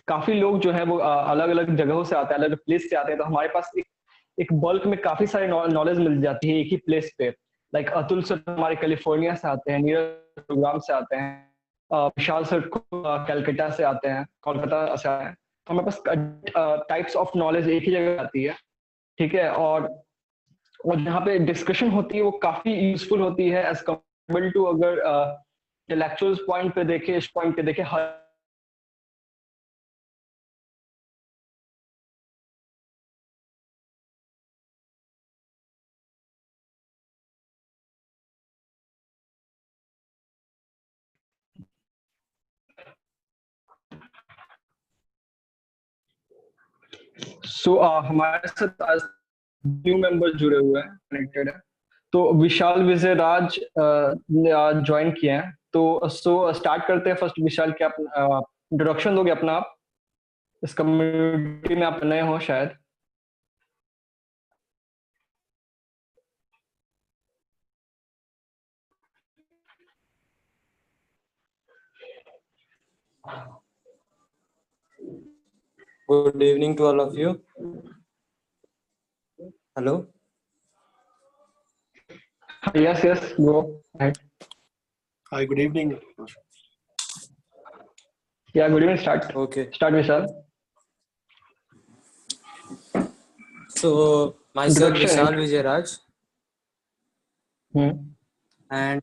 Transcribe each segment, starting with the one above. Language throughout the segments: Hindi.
काफी लोग जो है वो अलग अलग जगहों से आते हैं, अलग अलग प्लेस से आते हैं, तो हमारे पास एक बल्क में काफी सारी नॉलेज मिल जाती है एक ही प्लेस पे। लाइक अतुल सर हमारे कैलिफोर्निया से आते हैं, नीरज प्रोग्राम से आते हैं, विशाल सर कलकत्ता से आते हैं, कोलकाता से आते हैं। तो हमारे पास टाइप्स ऑफ नॉलेज एक ही जगह आती है, ठीक है। और जहाँ पे डिस्कशन होती है वो काफी यूजफुल होती है एज कम्पेयर टू अगर इंटेलेक्चुअल पॉइंट पे देखे, इस पॉइंट पे देखे हर हमारे साथ आज न्यू मेंबर जुड़े हुए हैं, कनेक्टेड है। तो विशाल विजय राज ज्वाइन किए हैं। तो स्टार्ट करते हैं। फर्स्ट विशाल, क्या आप इंट्रोडक्शन दोगे अपना? आप इस कम्युनिटी में आप नए हो शायद। Good evening to all of you. Hello. Yes, go ahead. Hi, good evening. Yeah, good evening. Start. Okay. Start, Vishal. So myself Vishal Vijay Raj. And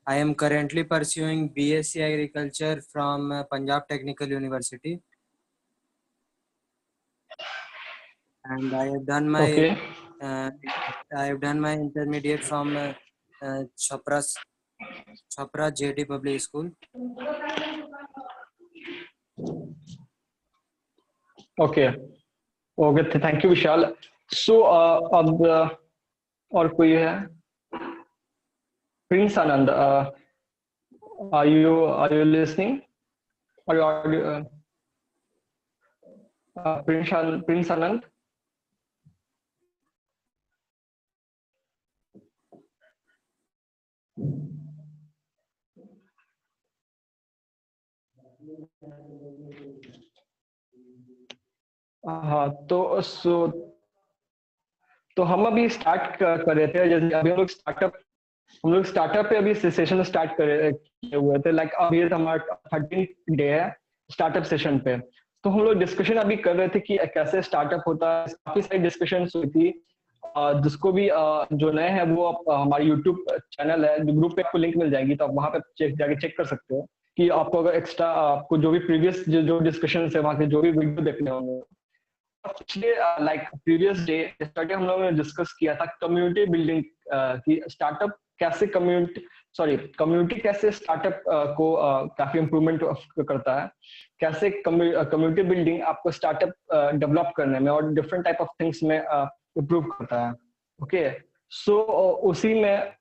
I am currently pursuing BSc Agriculture from Punjab Technical University. And I have done my I have done my intermediate from Chhapra JD Public School. Okay. Thank you, Vishal. So अब और कोई है? Prince Anand, are you listening? Are you Prince Anand? हाँ, तो हम अभी स्टार्ट कर रहे थे। जैसे अभी हम लोग स्टार्टअप पे अभी सेशन स्टार्ट किए हुए थे। लाइक अभी हमारा 13th डे है स्टार्टअप सेशन पे। तो हम लोग डिस्कशन अभी कर रहे थे कि कैसे स्टार्टअप होता है। काफी सारी डिस्कशन हुई थी। जिसको भी जो नए हैं वो हमारी यूट्यूब चैनल है, ग्रुप पे आपको लिंक मिल जाएगी, तो आप वहाँ पे जाके चेक कर सकते हो कि आपको अगर एक्स्ट्रा आपको जो भी प्रीवियस जो डिस्कशन है वहाँ के जो भी वीडियो देखने होंगे। पिछले लाइक प्रीवियस डे स्टार्टिंग हम लोगों ने डिस्कस किया था कम्युनिटी बिल्डिंग की। स्टार्टअप कैसे कम्युनिटी कैसे स्टार्टअप को काफी इम्प्रूवमेंट करता है, कैसे कम्युनिटी बिल्डिंग आपको स्टार्टअप डेवलप करने में और डिफरेंट टाइप ऑफ थिंग्स में इम्प्रूव करता है। ओके, सो उसी में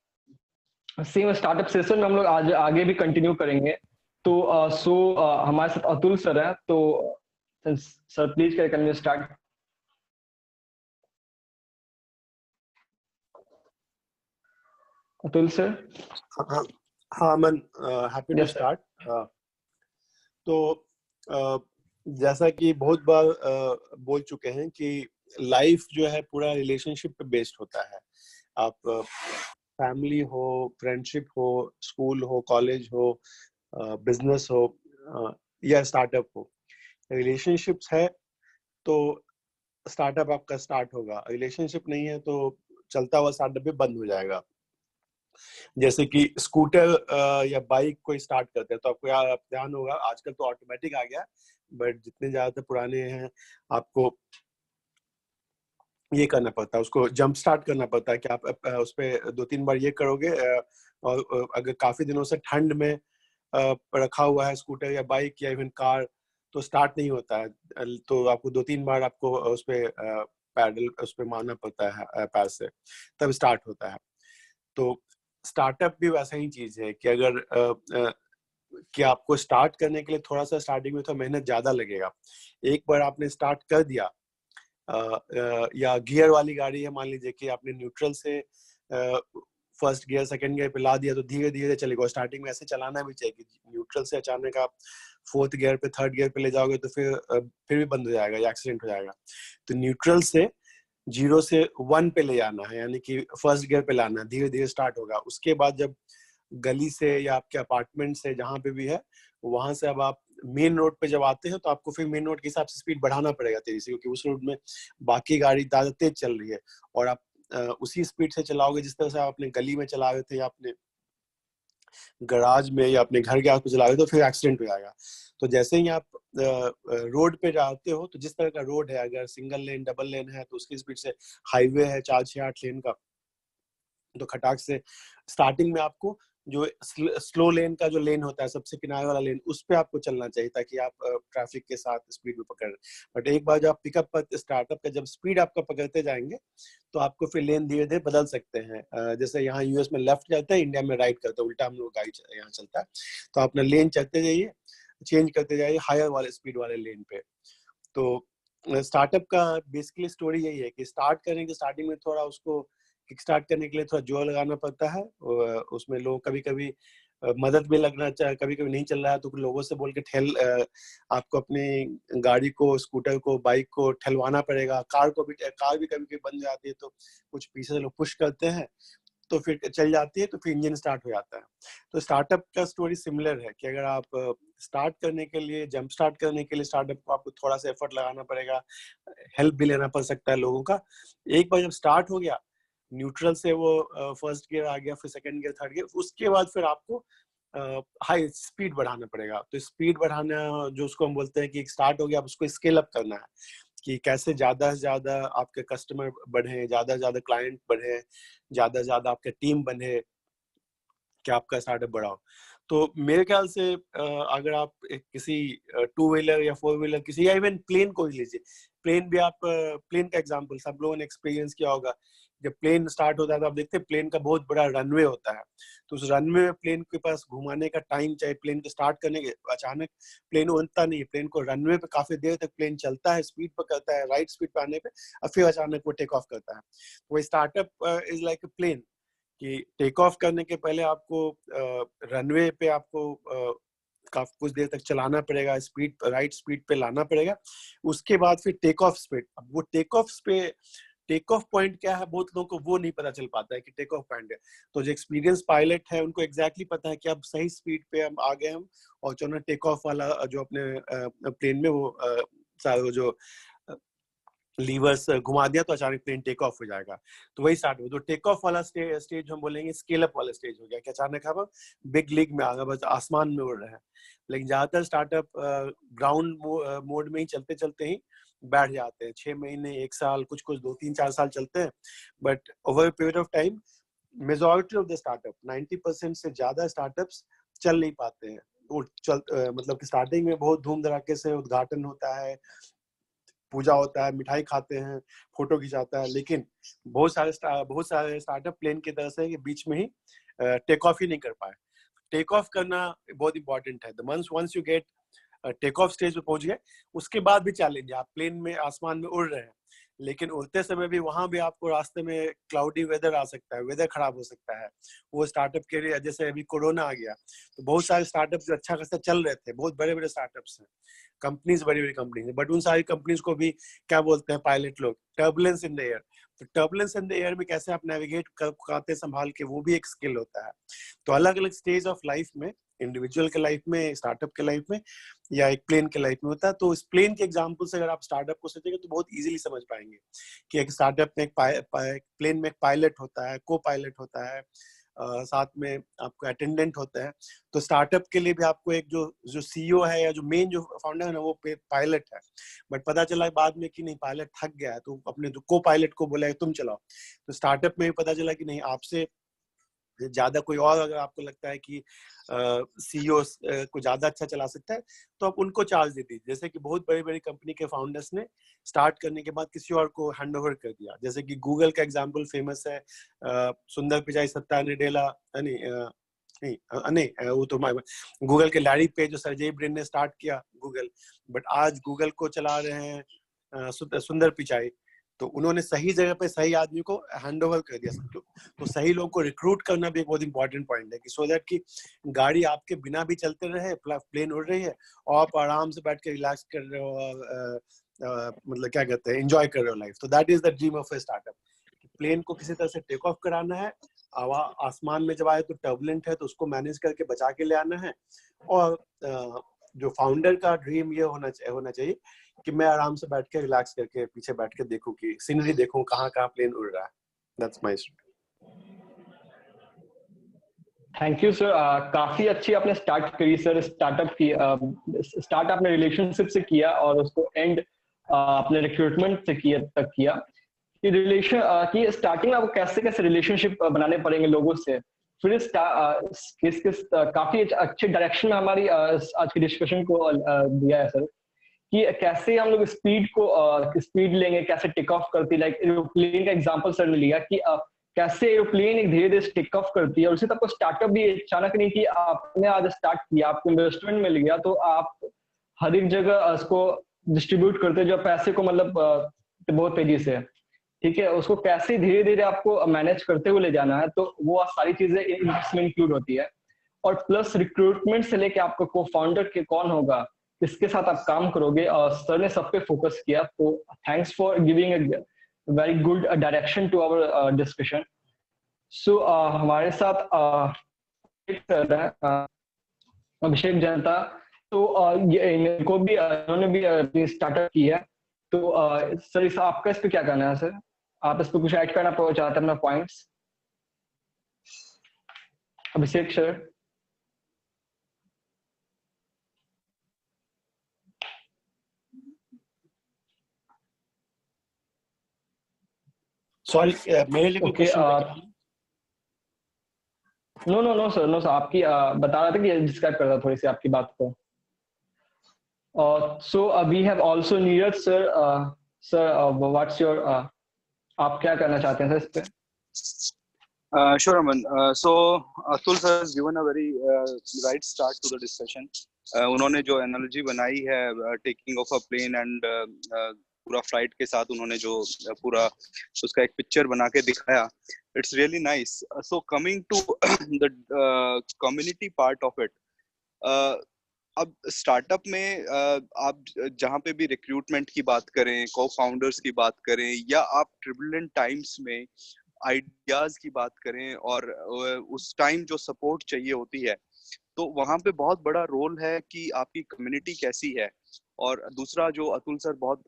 सेम स्टार्टअप सेशन में हम लोग आज आगे भी कंटिन्यू करेंगे। तो हमारे साथ अतुल सर है। तो sir please can you start? Atul sir. हाँ, मैं हैप्पी टू स्टार्ट। तो जैसा कि बहुत बार बोल चुके हैं कि लाइफ जो है पूरा रिलेशनशिप पे बेस्ड होता है। आप फैमिली हो, फ्रेंडशिप हो, स्कूल हो, कॉलेज हो, बिजनेस हो या स्टार्टअप हो, रिलेशनशिप्स है तो स्टार्टअप आपका स्टार्ट होगा। रिलेशनशिप नहीं है तो चलता हुआ स्टार्टअप भी बंद हो जाएगा। जैसे कि स्कूटर या बाइक कोई स्टार्ट करते हैं तो आपको ध्यान होगा आजकल तो ऑटोमेटिक आ गया, बट जितने ज्यादा पुराने हैं आपको ये करना पड़ता है, उसको जंप स्टार्ट करना पड़ता है कि आप उस पर 2-3 बार ये करोगे। और अगर काफी दिनों से ठंड में रखा हुआ है स्कूटर या बाइक या इवन कार तो स्टार्ट नहीं होता है। तो आपको 2-3 बार आपको उस पे पैडल उस पे मारना पड़ता है पैर से, तब स्टार्ट होता है। तो स्टार्टअप भी वैसा ही चीज है कि अगर कि आपको स्टार्ट करने के लिए थोड़ा सा स्टार्टिंग में तो मेहनत ज्यादा लगेगा। एक बार आपने स्टार्ट कर दिया या गियर वाली गाड़ी है, मान लीजिए कि आपने न्यूट्रल से फर्स्ट गियर सेकंड गियर पे ला दिया तो धीरे धीरे चलेगा। स्टार्टिंग में ऐसे चलाना भी चाहिए कि न्यूट्रल से अचानक आप 4th गियर पे 3rd गियर पे ले जाओगे तो फिर भी बंद हो जाएगा या एक्सीडेंट हो जाएगा। तो न्यूट्रल से 0 से 1 पे ले जाना है, यानी कि 1st गियर पे लाना है, धीरे धीरे स्टार्ट होगा। उसके बाद जब गली से या आपके अपार्टमेंट से जहां पे भी है वहां से अब आप मेन रोड पे जब आते हैं तो आपको फिर मेन रोड के हिसाब से स्पीड बढ़ाना पड़ेगा तेजी से, क्योंकि उस रोड में बाकी गाड़ी ज्यादा तेज चल रही है और आप उसी स्पीड से चलाओगे जिस तरह से आप अपने गली में चला रहे थे या अपने गराज में या अपने घर के आसपास चला रहे हो तो फिर एक्सीडेंट हो जाएगा। तो जैसे ही आप रोड पे जाते हो तो जिस तरह का रोड है, अगर सिंगल लेन डबल लेन है तो उसकी स्पीड से, हाईवे है 4 6 8 लेन का, तो खटाक से स्टार्टिंग में आपको जो स्लो लेन का जो लेन होता है, सबसे किनारे वाला लेन, उस पे आपको चलना चाहिए ताकि आप ट्रैफिक के साथ स्पीड में पकड़। बट एक बार जब आप पिकअप पर स्टार्टअप का जब स्पीड आपका पकड़ते जाएंगे तो आपको फिर लेन धीरे धीरे बदल सकते हैं। जैसे यहाँ यूएस में लेफ्ट चलता है, इंडिया में राइट करते हैं, उल्टा हम लोग गाड़ी यहाँ चलता है। तो अपना लेन चलते जाइए, चेंज करते जाइए हायर वाले स्पीड वाले लेन पे। तो स्टार्टअप का बेसिकली स्टोरी यही है कि स्टार्ट करने के स्टार्टिंग में थोड़ा उसको किक स्टार्ट करने के लिए थोड़ा जोर लगाना पड़ता है। उसमें लोग कभी कभी मदद भी लगना चाहिए, कभी कभी नहीं चल रहा है तो लोगों से बोल के आपको अपनी गाड़ी को, स्कूटर को, बाइक को ठहलवाना पड़ेगा। कार भी कभी कभी बन जाती है तो कुछ पीछे से लोग पुश करते हैं तो फिर चल जाती है, तो फिर इंजन स्टार्ट हो जाता है। तो स्टार्टअप का स्टोरी सिमिलर है कि अगर आप स्टार्ट करने के लिए, जंप स्टार्ट करने के लिए स्टार्टअप को आपको थोड़ा सा एफर्ट लगाना पड़ेगा, हेल्प भी लेना पड़ सकता है लोगों का। एक बार जब स्टार्ट हो गया, न्यूट्रल से वो 1st गियर आ गया, फिर 2nd गियर, 3rd गियर, उसके बाद फिर आपको हाई स्पीड बढ़ाना पड़ेगा। तो स्पीड बढ़ाना जो उसको हम बोलते हैं कि स्टार्ट हो गया, अब उसको स्केल अप करना है कि कैसे ज्यादा से ज्यादा आपके कस्टमर बढ़े, ज्यादा से ज्यादा क्लाइंट बढ़े, ज्यादा से ज्यादा आपके टीम बने कि आपका स्टार्टअप बढ़ाओ। तो मेरे ख्याल से अगर आप किसी 2 व्हीलर या 4 व्हीलर किसी, या इवन प्लेन को ही लीजिए, प्लेन भी आप, प्लेन का एग्जांपल सब लोगों ने एक्सपीरियंस किया होगा। जब प्लेन स्टार्ट होता है तो आप देखते हैं प्लेन का बहुत बड़ा रनवे होता है, तो उस रनवे में प्लेन के पास घुमाने का टाइम चाहिए। प्लेन को स्टार्ट करने के अचानक प्लेन उड़ता नहीं है, प्लेन को रनवे पे काफी देर तक प्लेन चलता है, स्पीड पर करता है, राइट स्पीड पे आने पे और फिर अचानक वो टेक ऑफ करता है। वो startup is like a plane कि टेक ऑफ करने के पहले आपको रनवे पे आपको काफी कुछ देर तक चलाना पड़ेगा, स्पीड राइट स्पीड पे लाना पड़ेगा। उसके बाद फिर टेक ऑफ स्पीड, अब वो टेक ऑफ पॉइंट क्या है, बहुत लोगों को वो नहीं पता चल पाता है कि टेक ऑफ पॉइंट है। तो जो एक्सपीरियंस पायलट है उनको एग्जैक्टली पता है कि अब सही स्पीड पे हम आ गए हम, और जो ना टेक ऑफ वाला जो अपने प्लेन में वो जो लीवर्स घुमा दिया तो अचानक प्लेन टेक ऑफ हो जाएगा। तो वही स्टार्ट हो, तो टेक ऑफ वाला स्टेज हम बोलेंगे स्केल अप वाला स्टेज हो गया कि अचानक हम बिग लीग में आ गए, बस आसमान में उड़ रहे हैं। लेकिन ज्यादातर स्टार्टअप ग्राउंड मोड में ही चलते चलते ही बैठ जाते हैं, 6 महीने 1 साल, कुछ 2-3-4 साल चलते हैं। But over period of time majority of the startup, 90% से ज्यादा स्टार्टअप्स चल नहीं पाते हैं। मतलब कि स्टार्टिंग में बहुत धूम धड़ाके से उद्घाटन होता है, पूजा होता है, मिठाई खाते हैं, फोटो खिंचाता है, लेकिन बहुत सारे स्टार्टअप प्लेन की तरह से बीच में ही टेक ऑफ ही नहीं कर पाए। टेक ऑफ करना बहुत इंपॉर्टेंट है। Once you get take off stage पे पहुंच गए, उसके बाद भी चैलेंज है। आप प्लेन में आसमान में उड़ रहे हैं, लेकिन उड़ते समय भी वहां भी आपको रास्ते में क्लाउडी वेदर आ सकता है, वेदर खराब हो सकता है। वो स्टार्टअप के लिए, जैसे अभी कोरोना आ गया तो बहुत सारे स्टार्टअप जो अच्छा खासा चल रहे थे, बहुत बड़े बड़े स्टार्टअप्स हैं, कंपनीज बड़ी बड़ी कंपनीज है, बट उन सारी कंपनीज को भी क्या बोलते हैं पायलट लोग, टर्बुलेंस इन द एयर। तो टर्बुलेंस इन द एयर में कैसे आप नेविगेट करते संभाल के, वो भी एक स्किल होता है। तो अलग अलग स्टेज ऑफ लाइफ में, इंडिविजुअल के लाइफ में, स्टार्टअप के लाइफ में, या एक प्लेन के लाइफ में होता है। तो इस प्लेन के एग्जांपल से अगर आप स्टार्टअप को सोचेंगे तो बहुत इजीली समझ पाएंगे कि एक स्टार्टअप में प्लेन में एक पायलट होता है, को पायलट होता है, साथ में आपको अटेंडेंट होता है। तो स्टार्टअप के लिए भी आपको एक जो सीईओ है या जो मेन जो फाउंडर है ना, वो पायलट है। बट पता चला बाद में कि नहीं, पायलट थक गया है, तो अपने जो को पायलट को बोला है तुम चलाओ। तो स्टार्टअप में भी पता चला कि नहीं, आपसे ज्यादा कोई और अगर आपको लगता है कि सीईओ को ज्यादा अच्छा चला सकता है तो आप उनको चार्ज दे दीजिए। जैसे कि बहुत बड़ी बड़ी कंपनी के फाउंडर्स ने स्टार्ट करने के बाद किसी और को हैंड ओवर कर दिया। जैसे कि गूगल का एग्जांपल फेमस है, सुंदर पिचाई, सत्या नडेला, नहीं वो तो गूगल के लैरी पेज जो सर्जेई ब्रिन ने स्टार्ट किया गूगल, बट आज गूगल को चला रहे हैं सुंदर पिचाई। तो उन्होंने सही जगह पे सही आदमी को हैंड ओवर कर दिया सबको। तो सही लोगों को रिक्रूट करना भी एक बहुत इंपॉर्टेंट पॉइंट है कि सो दैट कि गाड़ी आपके बिना भी चलते रहे, प्लेन उड़ रही है और आप आराम से बैठ के रिलैक्स कर रहे हो, मतलब क्या कहते हैं, एंजॉय कर रहे हो लाइफ। तो that is the dream of a startup. Plane को किसी तरह से टेक ऑफ कराना है, आसमान में जब आए तो टर्बुलेंट है तो उसको मैनेज करके बचा के ले आना है। और जो फाउंडर का ड्रीम ये होना चाहिए कि मैं आराम से बैठ के रिलैक्स करके पीछे बैठ के देखूं कि सीनरी देखूं कहाँ कहाँ प्लेन उड़ रहा है। That's my thank you sir. काफी अच्छी आपने स्टार्ट करी सर स्टार्टअप की। स्टार्ट आपने रिलेशनशिप से किया और उसको एंड आपने रिक्रूटमेंट से किया कि रिलेशन की स्टार्टिंग में आपको कैसे कैसे रिलेशनशिप बनाने पड़ेंगे लोगों से, फिर किस किस काफी अच्छे डायरेक्शन में हमारी आज की डिस्कशन को दिया है सर कि कैसे हम लोग स्पीड लेंगे, कैसे टेक ऑफ करती, लाइक एरोप्लेन का एग्जांपल सर ने लिया कि कैसे एरोप्लेन एक धीरे धीरे टेक ऑफ करती है। और उसी आपको स्टार्टअप भी अचानक नहीं कि आपने आज स्टार्ट किया, आपको इन्वेस्टमेंट मिल गया तो आप हर एक जगह उसको डिस्ट्रीब्यूट करते जो पैसे को मतलब बहुत तेजी से, ठीक है, उसको कैसे धीरे धीरे आपको मैनेज करते हुए ले जाना है। तो वो सारी चीजें इसमें इंक्लूड होती है। और प्लस रिक्रूटमेंट से लेके आपका को फाउंडर के कौन होगा, किसके साथ आप काम करोगे, सर ने सब पे फोकस किया। तो thanks for giving a very good direction to our discussion. So हमारे साथ अभिषेक जनता, तो इनको भी इन्होंने भी अपनी स्टार्टअप की है। तो सर आपका इस पे क्या कहना है सर? आप इस पे कुछ ऐड करना चाहते हैं अपना पॉइंट्स? अभिषेक सर। सॉरी, मेरे लिए कोई क्वेश्चन? नो सर आपकी बता रहा था कि डिस्क्राइब कर रहा था थोड़ी सी आपकी बात को। So we have also Neeraj sir. Sir what's your, आप क्या करना चाहते हैं सर इस पे? Sure, Aman. So Atul sir has given a very right start to the discussion. उन्होंने जो एनालॉजी बनाई है taking off a plane and पूरा फ्लाइट के साथ उन्होंने जो पूरा उसका एक पिक्चर बना के दिखाया, it's really nice. So coming to the community part of it, अब स्टार्टअप में आप जहाँ पे भी रिक्रूटमेंट की बात करें, को फाउंडर्स की बात करें, या आप ट्रिबुलेंट टाइम्स में आइडियाज की बात करें और उस टाइम जो सपोर्ट चाहिए होती है, तो वहां पे बहुत बड़ा रोल है कि आपकी कम्युनिटी कैसी है. और दूसरा जो अतुल सर बहुत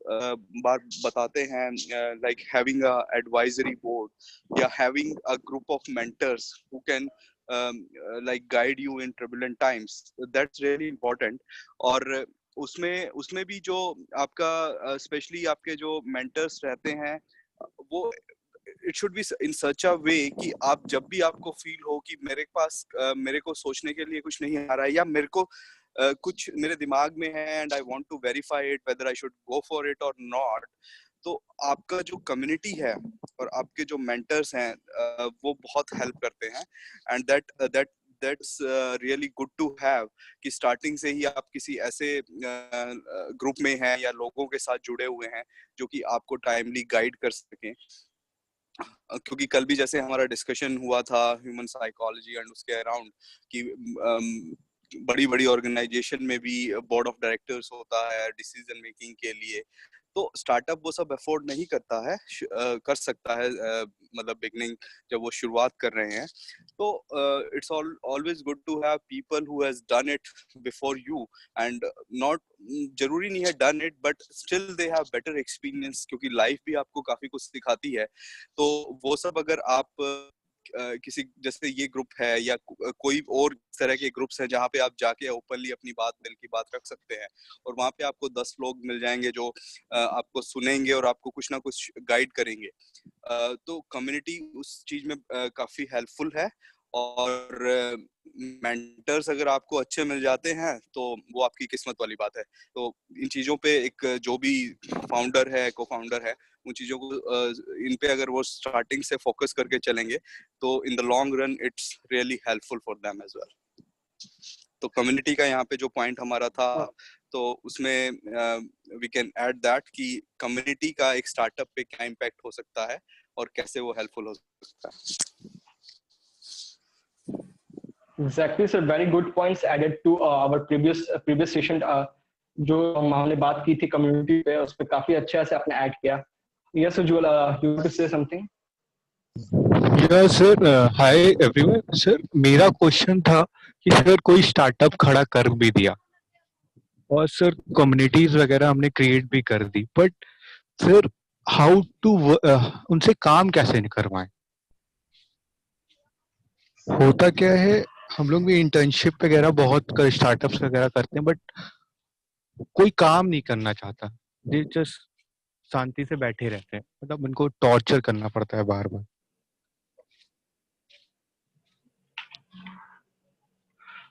बार बताते हैं, like having a advisory board या having a group of mentors who can like guide you in turbulent times, that's really important. और उसमें भी जो आपका स्पेशली आपके जो मेंटर्स रहते हैं, वो it should be in such a way कि आप जब भी आपको फील हो कि मेरे पास मेरे को सोचने के लिए कुछ नहीं आ रहा है, या मेरे को कुछ मेरे दिमाग में है and I want to verify it whether I should go for it और नॉट, तो आपका जो कम्युनिटी है और आपके जो मेंटर्स हैं वो बहुत हेल्प करते हैं. And that's really good to have कि स्टार्टिंग से ही आप किसी ऐसे ग्रुप में हैं या लोगों के साथ जुड़े हुए हैं जो कि आपको टाइमली गाइड कर सकें. क्योंकि कल भी जैसे हमारा डिस्कशन हुआ था ह्यूमन साइकोलॉजी एंड उसके अराउंड कि बड़ी बड़ी ऑर्गेनाइजेशन में भी बोर्ड ऑफ डायरेक्टर्स होता है डिसीजन मेकिंग के लिए, तो स्टार्टअप वो सब अफोर्ड नहीं करता है, कर सकता है मतलब बिगनिंग जब वो शुरुआत कर रहे हैं. तो it's always good to have people who has done it before you, and not जरूरी नहीं है done it, but still they have better experience, क्योंकि लाइफ भी आपको काफी कुछ सिखाती है. तो वो सब अगर आप किसी जैसे ये ग्रुप है या कोई और तरह के ग्रुप्स हैं जहाँ पे आप जाके ओपनली अपनी बात, दिल की बात रख सकते हैं, और वहाँ पे आपको 10 लोग मिल जाएंगे जो आपको सुनेंगे और आपको कुछ ना कुछ गाइड करेंगे. तो कम्युनिटी उस चीज में काफी हेल्पफुल है. और मेंटर्स अगर आपको अच्छे मिल जाते हैं तो वो आपकी किस्मत वाली बात है. तो इन चीजों पे एक जो भी फाउंडर है, को फाउंडर है, उन चीजों को इन पे अगर वो स्टार्टिंग से फोकस करके चलेंगे तो in the long run it's really helpful for them as well. तो कम्युनिटी का यहाँ पे जो पॉइंट हमारा था, तो उसमें वी कैन ऐड दैट कि कम्युनिटी का एक स्टार्टअप पे क्या इम्पैक्ट हो सकता है और कैसे वो हेल्पफुल हो सकता है। Exactly, sir. Very good points added to our previous session. जो हमने बात की थी कम्युनिटी पे, उस पे काफी अच्छे से आपने ऐड किया. Yes, Ujjwal, you want to say something? या सर, हाय एवरीवन। सर मेरा क्वेश्चन था कि सर कोई स्टार्टअप खड़ा कर भी दिया और सर कम्युनिटीज वगैरह हमने क्रिएट भी कर दी, बट सर हाउ टू उनसे काम कैसे करवाएं? होता क्या है, हम लोग भी इंटर्नशिप वगैरह बहुत स्टार्टअप्स वगैरह करते हैं, बट कोई काम नहीं करना चाहता, दे जस्ट शांति से बैठे रहते हैं, मतलब उनको टॉर्चर करना पड़ता है बार बार।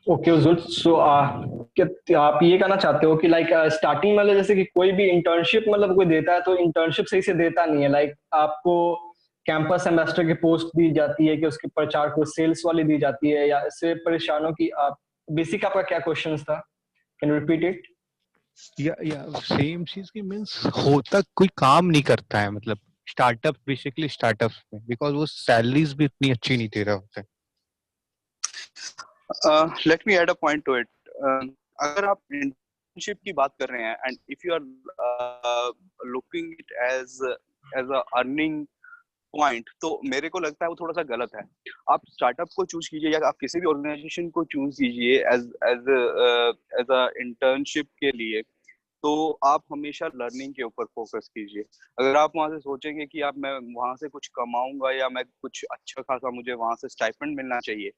ओके उज्जवल, सो क्या आप ये कहना चाहते हो कि लाइक स्टार्टिंग में जैसे कि कोई भी इंटर्नशिप मतलब कोई देता है तो इंटर्नशिप सही से देता नहीं है, लाइक आपको कैंपस एम्बेसडर की पोस्ट दी जाती है कि उसके प्रचार को सेल्स वाली दी जाती है, या इससे परेशान हो कि आप बेसिक आपका क्या क्वेश्चन था, कैन यू रिपीट इट? या सेम चीज की मींस होता कोई काम नहीं करता है, मतलब स्टार्टअप बेसिकली स्टार्टअप्स में, बिकॉज वो सैलरीज भी इतनी अच्छी नहीं दे रहे होते। Let me add a point to it. अगर आप इंटर्नशिप की बात कर रहे हैं and if you are looking it as a earning point, तो मेरे को लगता है वो थोड़ा सा गलत है। आप स्टार्टअप को चूज कीजिए या आप किसी भी ऑर्गेनाइजेशन को चूज कीजिए एज एज अ इंटर्नशिप के लिए, तो आप हमेशा लर्निंग के ऊपर फोकस कीजिए। अगर आप वहां से सोचेंगे कि आप मैं वहां से कुछ कमाऊंगा या मैं कुछ अच्छा खासा मुझे वहां से स्टाइपेंड मिलना चाहिए,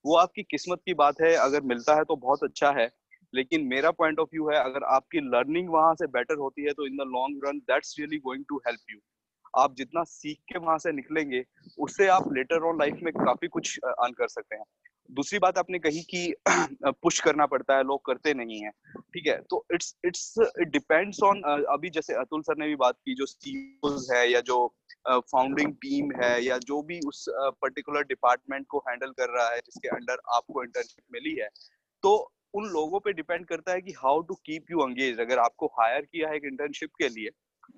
वो आपकी किस्मत की बात है। अगर मिलता है तो बहुत अच्छा है, लेकिन मेरा पॉइंट ऑफ व्यू है अगर आपकी लर्निंग वहां से बेटर होती है तो in the long run that's really going to help you. आप जितना सीख के वहां से निकलेंगे उससे आप लेटर ऑन लाइफ में काफी कुछ अर्न कर सकते हैं। दूसरी बात आपने कही कि पुश करना पड़ता है, लोग करते नहीं है, ठीक है, तो इट डिपेंड्स ऑन, अभी जैसे अतुल सर ने भी बात की, जो सीईओज है या जो फाउंडिंग टीम है या जो भी उस पर्टिकुलर डिपार्टमेंट को हैंडल कर रहा है जिसके अंडर आपको इंटर्नशिप मिली है, तो उन लोगों पे डिपेंड करता है कि how to keep you engage. अगर आपको हायर किया है एक इंटर्नशिप के लिए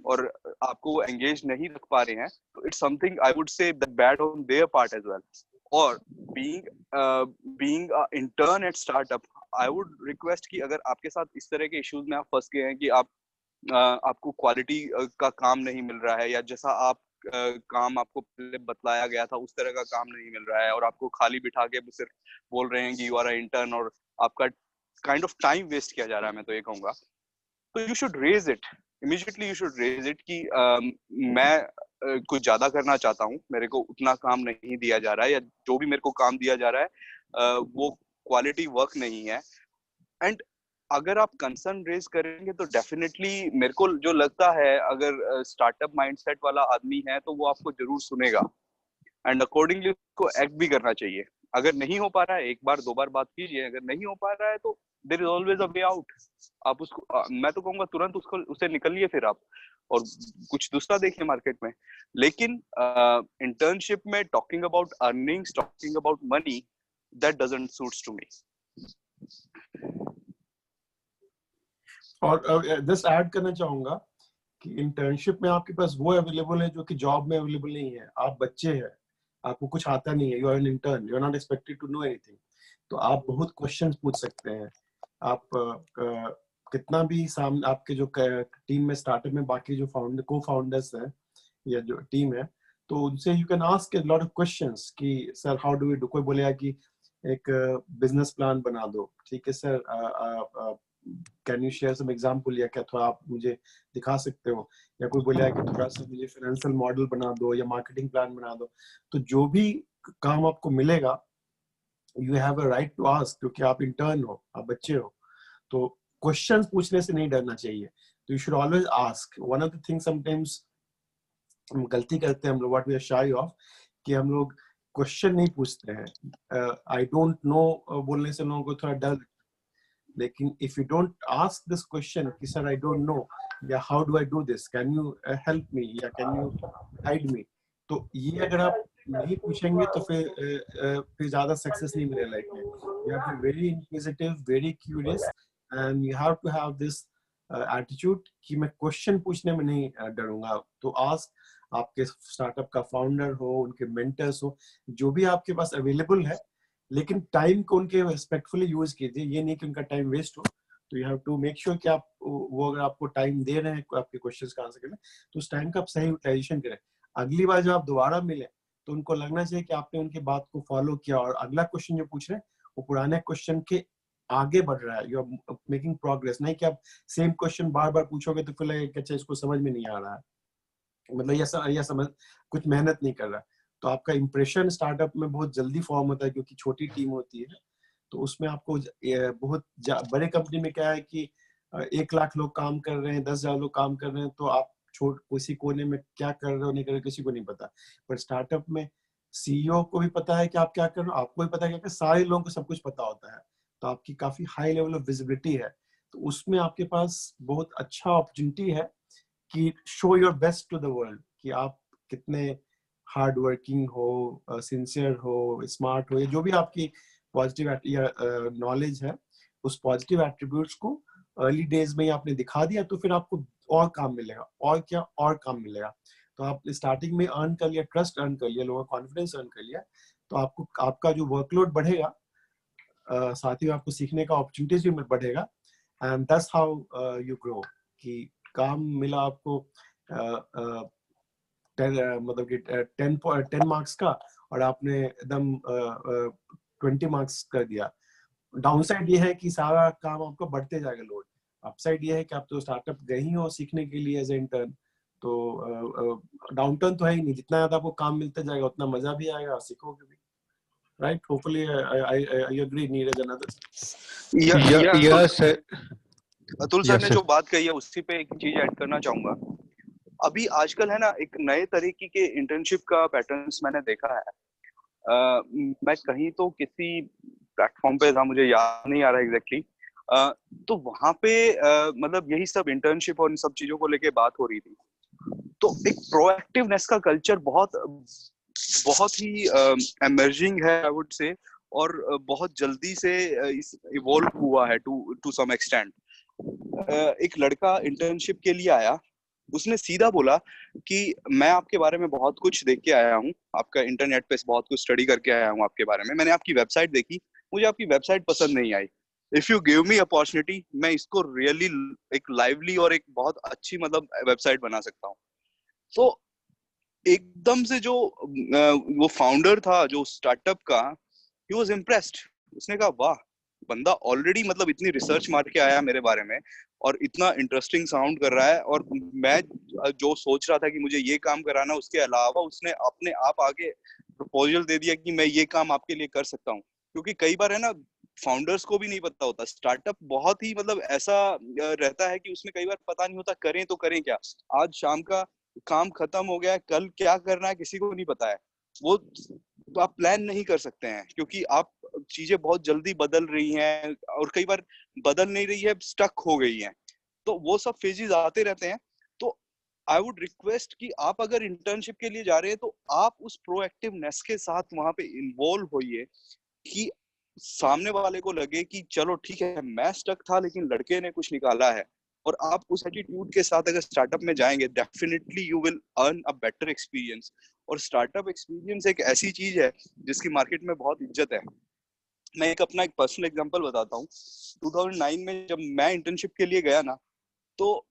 और आपको एंगेज नहीं रख पा रहे हैं, तो it's something I would say bad on their part as well. और being a intern at startup, I would request कि अगर आपके साथ इस तरह के इश्यूज में आप फंस गए हैं कि आपको क्वालिटी का काम नहीं मिल रहा है, या जैसा आप काम आपको पहले बतलाया गया था उस तरह का काम नहीं मिल रहा है, और आपको खाली बिठा के सिर्फ बोल रहे हैं कि यू आर अ इंटर्न और आपका काइंड ऑफ टाइम वेस्ट किया जा रहा है, मैं तो ये कहूंगा, तो you should raise it immediately. You should raise it कि मैं कुछ ज्यादा करना चाहता हूँ, मेरे को उतना काम नहीं दिया जा रहा है, या जो भी मेरे को काम दिया जा रहा है वो क्वालिटी वर्क नहीं है। एंड अगर आप कंसर्न रेज करेंगे तो डेफिनेटली मेरे को जो लगता है, अगर स्टार्टअप माइंडसेट वाला आदमी है तो वो आपको जरूर सुनेगा एंड अकॉर्डिंगली उसको एक्ट भी करना चाहिए। अगर नहीं हो पा रहा है, एक बार दो बार बात कीजिए, अगर नहीं हो पा रहा है तो there is always a way out. आप उसको मैं तो कहूंगा तुरंत उससे निकलिए, फिर आप और कुछ दूसरा देखिए मार्केट में। लेकिन इंटर्नशिप में talking about earnings, talking about money, that doesn't suits to me. और दिस ऐड करना चाहूंगा कि इंटर्नशिप में आपके पास वो अवेलेबल है जो कि जॉब में अवेलेबल नहीं है। आप बच्चे हैं, आपको कुछ आता नहीं है, you are an intern, you are not expected to know anything, तो आप बहुत क्वेश्चंस पूछ सकते हैं। आप कितना भी सामने आपके जो टीम में स्टार्टअप में बाकी जो को फाउंडर्स हैं या जो टीम है, तो उनसे you can ask lot of questions कि sir how do we do. कोई बोलेगा कि एक बिजनेस प्लान बना दो, ठीक है sir, can you share some example, या क्या थोड़ा आप मुझे दिखा सकते हो, या कोई बोलेगा कि थोड़ा सा मुझे फाइनेंशियल मॉडल बना दो या मार्केटिंग प्लान बना दो। तो जो भी काम आपको मिलेगा you have a right to ask, क्योंकि आप इंटर्न हो, आप बच्चे हो, तो क्वेश्चंस पूछने से नहीं डरना चाहिए। तो you should always ask. One of the things sometimes हम गलती करते हैं हम लोग, what we are shy of, कि हम लोग क्वेश्चन नहीं पूछते हैं। आई डोंट नो बोलने से लोगों को थोड़ा डर, लेकिन if you don't ask this question कि सर आई डोंट नो, या how do I do this, can you help me, या कैन यू गाइड मी, तो ये अगर आप नहीं पूछेंगे तो फिर ज्यादा सक्सेस नहीं मिलेगा लाइफ में. You have to be very inquisitive, very curious, and you have to have this attitude कि मैं क्वेश्चन पूछने में नहीं डरूंगा. तो आस्क आपके स्टार्टअप का फाउंडर हो, उनके मेंटर्स हो, जो भी आपके पास अवेलेबल है, लेकिन टाइम को उनके रिस्पेक्टफुली यूज कीजिए. ये नहीं कि उनका टाइम वेस्ट हो. तो you have to make sure कि आप वो अगर आपको टाइम दे रहे हैं आपके क्वेश्चंस का आंसर करने, तो उस टाइम का आप सही यूटिलाइजेशन करें. अगली बार जब आप दोबारा मिले तो उनको लगना चाहिए कि आपने उनकी बात को फॉलो किया और अगला क्वेश्चन जो पूछ रहे हैं वो पुराने क्वेश्चन के आगे बढ़ रहा है. You are making progress. नहीं कि आप सेम क्वेश्चन बार बार पूछोगे तो फिर लगेगा कि अच्छा इसको समझ में नहीं आ रहा है, मतलब ये समझ कुछ मेहनत नहीं कर रहा है. तो आपका इंप्रेशन स्टार्टअप में बहुत जल्दी फॉर्म होता है क्योंकि छोटी टीम होती है. तो उसमें आपको बहुत बड़े कंपनी में क्या है कि 1 लाख लोग काम कर रहे हैं, 10,000 लोग काम कर रहे हैं, तो आप किसी कोने में क्या कर रहे हो नहीं कर रहे हो किसी को नहीं पता. पर स्टार्टअप में सीईओ को भी पता है कि आप क्या कर रहे हो, आपको भी पता है कि सारे लोगों को सब कुछ पता होता है. तो आपकी काफी हाई लेवल ऑफ विजिबिलिटी है. तो उसमें आपके पास बहुत अच्छा अपॉर्चुनिटी है कि show your best to the world, कि आप कितने हार्ड वर्किंग हो, सिंसियर हो, स्मार्ट हो, जो भी आपकी पॉजिटिव नॉलेज है, उस पॉजिटिव एट्रीब्यूट्स को अर्ली डेज में ही आपने दिखा दिया तो फिर आपको और काम मिलेगा. और क्या, और काम मिलेगा. तो आप स्टार्टिंग में अर्न कर लिया, ट्रस्ट अर्न कर लिया, लोगों का कॉन्फिडेंस अर्न कर लिया, तो आपको आपका जो वर्कलोड बढ़ेगा, साथ ही आपको सीखने का अपॉर्चुनिटीज भी बढ़ेगा. And that's how you grow. कि काम मिला आपको मतलब कि 10 मार्क्स का और आपने एकदम 20 मार्क्स कर दिया. डाउनसाइड ये है कि सारा काम आपको बढ़ते जाएगा लोड. अपसाइड ये है कि आप तो स्टार्टअप गए ही हो सीखने के लिए एज ए इंटर्न, तो डाउनटर्न तो है ही नहीं. जितना ज्यादा आपको काम मिलते जाएगा उतना मजा भी आएगा, सीखोगे भी. Right? Hopefully I agree Neeraj and others. Yes sir. Atul sir yes ने सर. जो बात कही है उसी पे एक चीज ऐड करना चाहूंगा. अभी आजकल है ना एक नए तरीके के इंटर्नशिप का पैटर्न्स मैंने देखा है. मैं कहीं तो किसी प्लेटफॉर्म पे था, मुझे याद नहीं आ रहा एग्जैक्टली. तो वहां पे मतलब यही सब इंटर्नशिप और इन सब चीजों को लेके बात हो रही थी. तो एक प्रोएक्टिवनेस का कल्चर बहुत बहुत ही एमर्जिंग है आई वुड से, और बहुत जल्दी से इवॉल्व हुआ है टू सम एक्सटेंट. एक लड़का इंटर्नशिप के लिए आया, उसने सीधा बोला कि मैं आपके बारे में बहुत कुछ देख के आया हूँ, आपका इंटरनेट पे बहुत कुछ स्टडी करके आया हूँ आपके बारे में, मैंने आपकी वेबसाइट देखी, मुझे आपकी वेबसाइट पसंद नहीं आई. If you give me opportunity मैं इसको रियली एक लाइवली और एक बहुत अच्छी मतलब वेबसाइट बना सकता हूँ. तो एकदम से जो वो फाउंडर था जो स्टार्टअप का, ही वाज इम्प्रेस्ड. उसने कहा वाह, बंदा ऑलरेडी मतलब इतनी रिसर्च मार के आया मेरे बारे में और इतना इंटरेस्टिंग साउंड कर रहा है, और मैं जो सोच रहा था कि मुझे ये काम कराना, उसके अलावा उसने अपने आप आगे प्रपोजल दे दिया कि मैं ये काम आपके लिए कर सकता हूँ. क्योंकि कई बार है ना, फाउंडर्स को भी नहीं पता होता. स्टार्टअप बहुत ही मतलब ऐसा रहता है कि उसमें कई बार पता नहीं होता करें तो करें क्या. आज शाम का काम खत्म हो गया, कल क्या करना है किसी को नहीं पता है. वो तो आप प्लान नहीं कर सकते हैं क्योंकि आप चीजें बहुत जल्दी बदल रही हैं, और कई बार बदल नहीं रही है, स्टक हो गई हैं. तो वो सब फेजेस आते रहते हैं. तो आई वुड रिक्वेस्ट कि आप अगर इंटर्नशिप के लिए जा रहे हैं तो आप उस प्रोएक्टिवनेस के साथ वहां पे इन्वॉल्व होइए कि सामने वाले को लगे कि चलो ठीक है, मैं स्टक था लेकिन लड़के ने कुछ निकाला है. और आप उस एटीट्यूड के साथ अगर स्टार्टअप में जाएंगे, definitely you will earn a better experience. और स्टार्टअप एक्सपीरियंस एक ऐसी चीज है जिसकी मार्केट में बहुत इज्जत है. मैं एक पर्सनल एग्जांपल बताता हूँ. 2009 में जब मैं इंटर्नशिप के लिए गया ना, तो